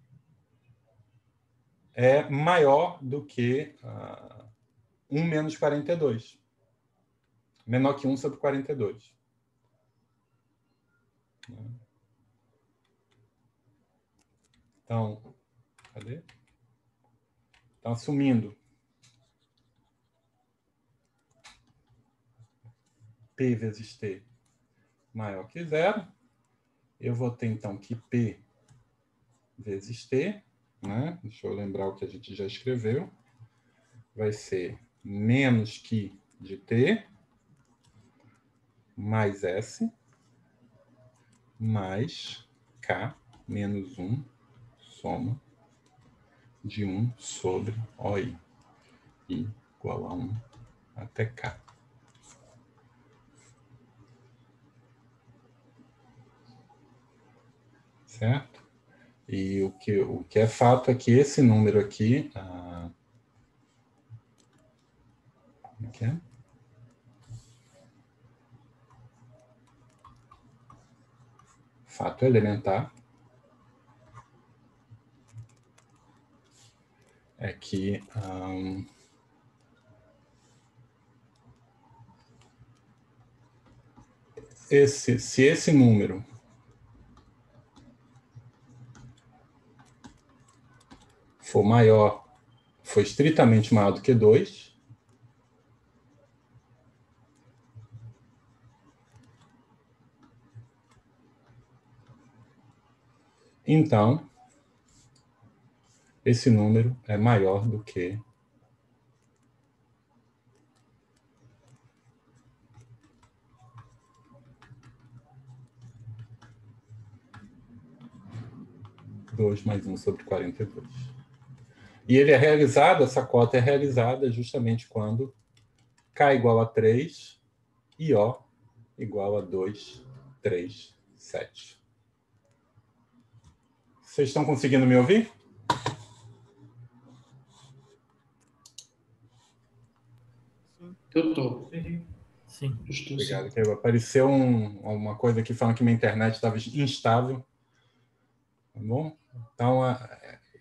é maior do que 1 menos 42. Menor que 1 sobre 42. Então, cadê? Então, assumindo P vezes T maior que 0, eu vou ter, então, que P vezes T, né? Deixa eu lembrar o que a gente já escreveu, vai ser menos que de T mais S mais K menos 1 soma de 1 sobre OI igual a 1 até K. certo? E o que é fato é que esse número aqui... como é que é? Fato elementar é que se esse número for estritamente maior do que 2, então esse número é maior do que 2 mais 1 sobre 42. E ele é realizado, essa cota é realizada justamente quando K igual a 3 e O igual a 2, 3, 7. Vocês estão conseguindo me ouvir? Eu estou. Sim. Obrigado. Que apareceu uma coisa aqui falando que minha internet estava instável. Tá bom? Então,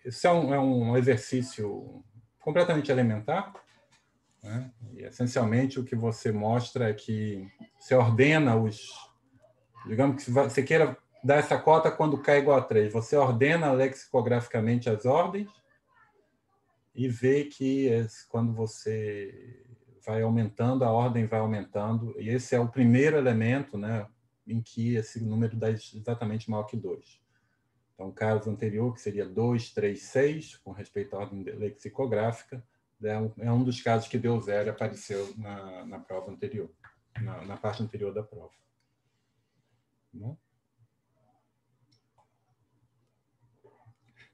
esse é um exercício completamente elementar, né? E, essencialmente, o que você mostra é que você ordena digamos que você queira dar essa cota quando K igual a 3. Você ordena lexicograficamente as ordens e vê que quando você vai aumentando, a ordem vai aumentando. E esse é o primeiro elemento, né, em que esse número dá exatamente maior que 2. Então, o caso anterior, que seria 2, 3, 6, com respeito à ordem lexicográfica, é um dos casos que deu 0 e apareceu na prova anterior, na parte anterior da prova. Bom?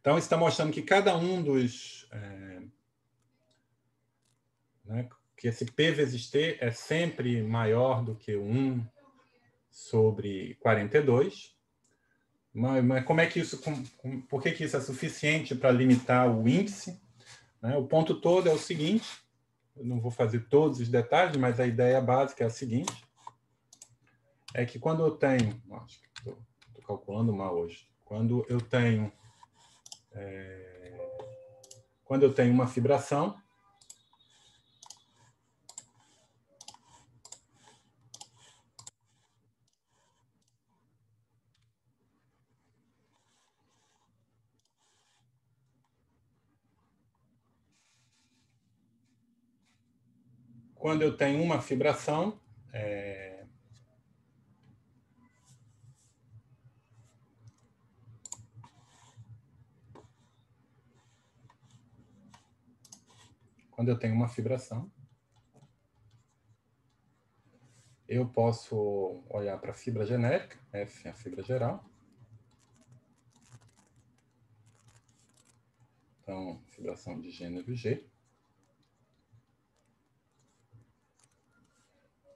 Então, isso está mostrando que cada um dos... né, que esse P vezes T é sempre maior do que 1 sobre 42. Mas como é que isso... por que isso é suficiente para limitar o índice? Né? O ponto todo é o seguinte, eu não vou fazer todos os detalhes, mas a ideia básica é a seguinte, é que quando eu tenho... acho que estou calculando mal hoje. Quando eu tenho uma fibração, eu posso olhar para a fibra genérica, F é a fibra geral. Então, fibração de gênero G.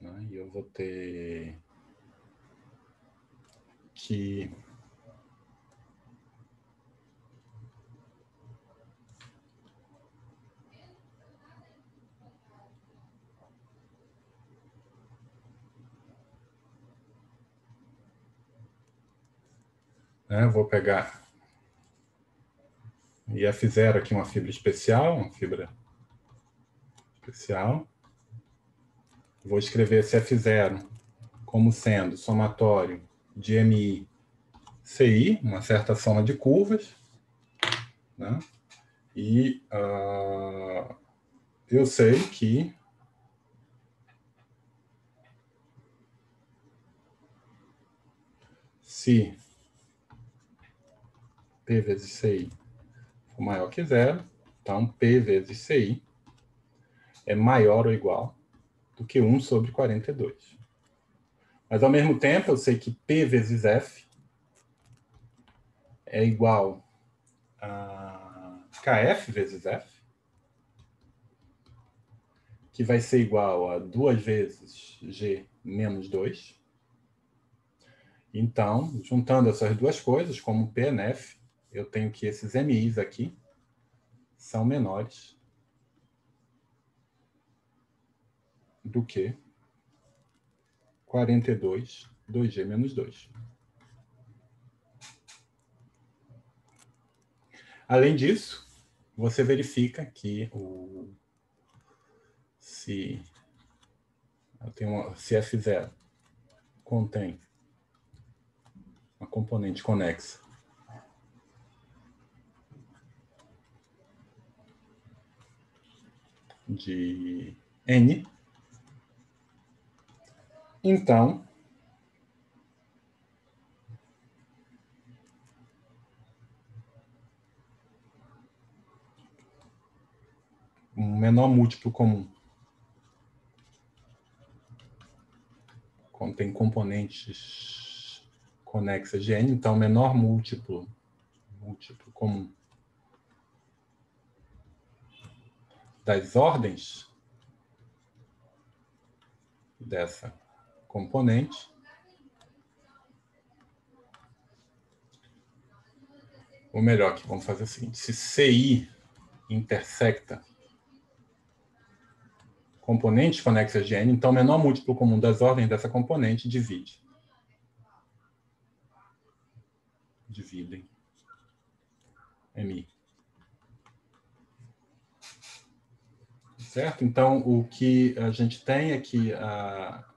Né? E eu vou ter que... vou pegar IF0 aqui, uma fibra especial, Vou escrever esse F0 como sendo somatório de MI, CI, uma certa soma de curvas, né? E eu sei que se P vezes CI for maior que 0, então P vezes CI é maior ou igual do que 1 sobre 42. Mas, ao mesmo tempo, eu sei que P vezes F é igual a KF vezes F, que vai ser igual a 2 vezes G menos 2. Então, juntando essas duas coisas, como P, F, eu tenho que esses MIs aqui são menores do que 42, 2G menos 2. Além disso, você verifica que se F0 contém uma componente conexa de N, então um menor múltiplo comum contém componentes conexas de N, então menor múltiplo comum das ordens dessa componente, ou melhor, que vamos fazer o seguinte: se CI intersecta componentes conexas de N, então o menor múltiplo comum das ordens dessa componente dividem MI. Certo? Então, o que a gente tem é que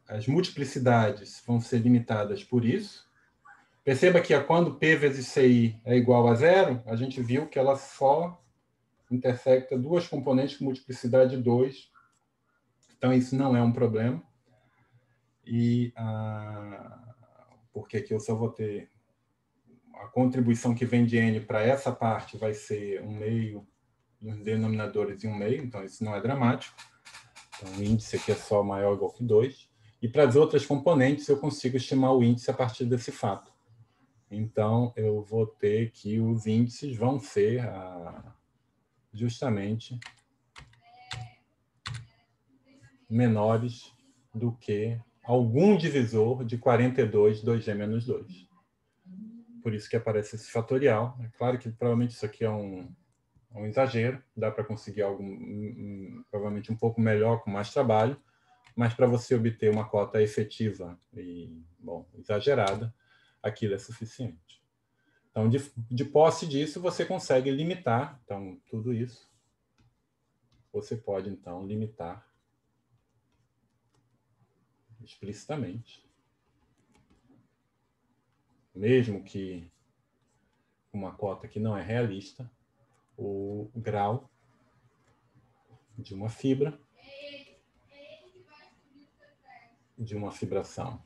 as multiplicidades vão ser limitadas por isso. Perceba que quando P vezes CI é igual a 0, a gente viu que ela só intersecta duas componentes com multiplicidade 2. Então, isso não é um problema. E porque aqui eu só vou ter a contribuição que vem de N para essa parte vai ser 1/2 nos denominadores e 1/2, então isso não é dramático. Então, o índice aqui é só maior ou igual que 2. E para as outras componentes, eu consigo estimar o índice a partir desse fato. Então, eu vou ter que os índices vão ser justamente menores do que algum divisor de 42, 2G menos 2. Por isso que aparece esse fatorial. É claro que provavelmente isso aqui é um exagero, dá para conseguir algo provavelmente um pouco melhor, com mais trabalho, mas para você obter uma cota efetiva e, bom, exagerada, aquilo é suficiente. Então, de posse disso, você consegue limitar, então, tudo isso, você pode, então, limitar explicitamente, mesmo que uma cota que não é realista, o grau de uma fibra, de uma fibração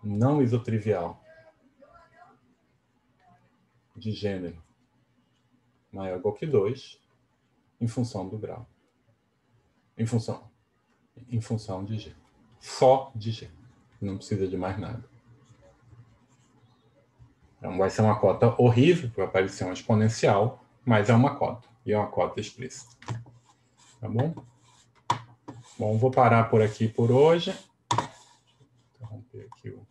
não isotrivial de gênero maior ou igual que 2, em função do grau. Em função de G. Só de G. Não precisa de mais nada. Então, vai ser uma cota horrível, vai aparecer uma exponencial, mas é uma cota. E é uma cota explícita. Tá bom? Bom, vou parar por aqui por hoje. Vou interromper aqui o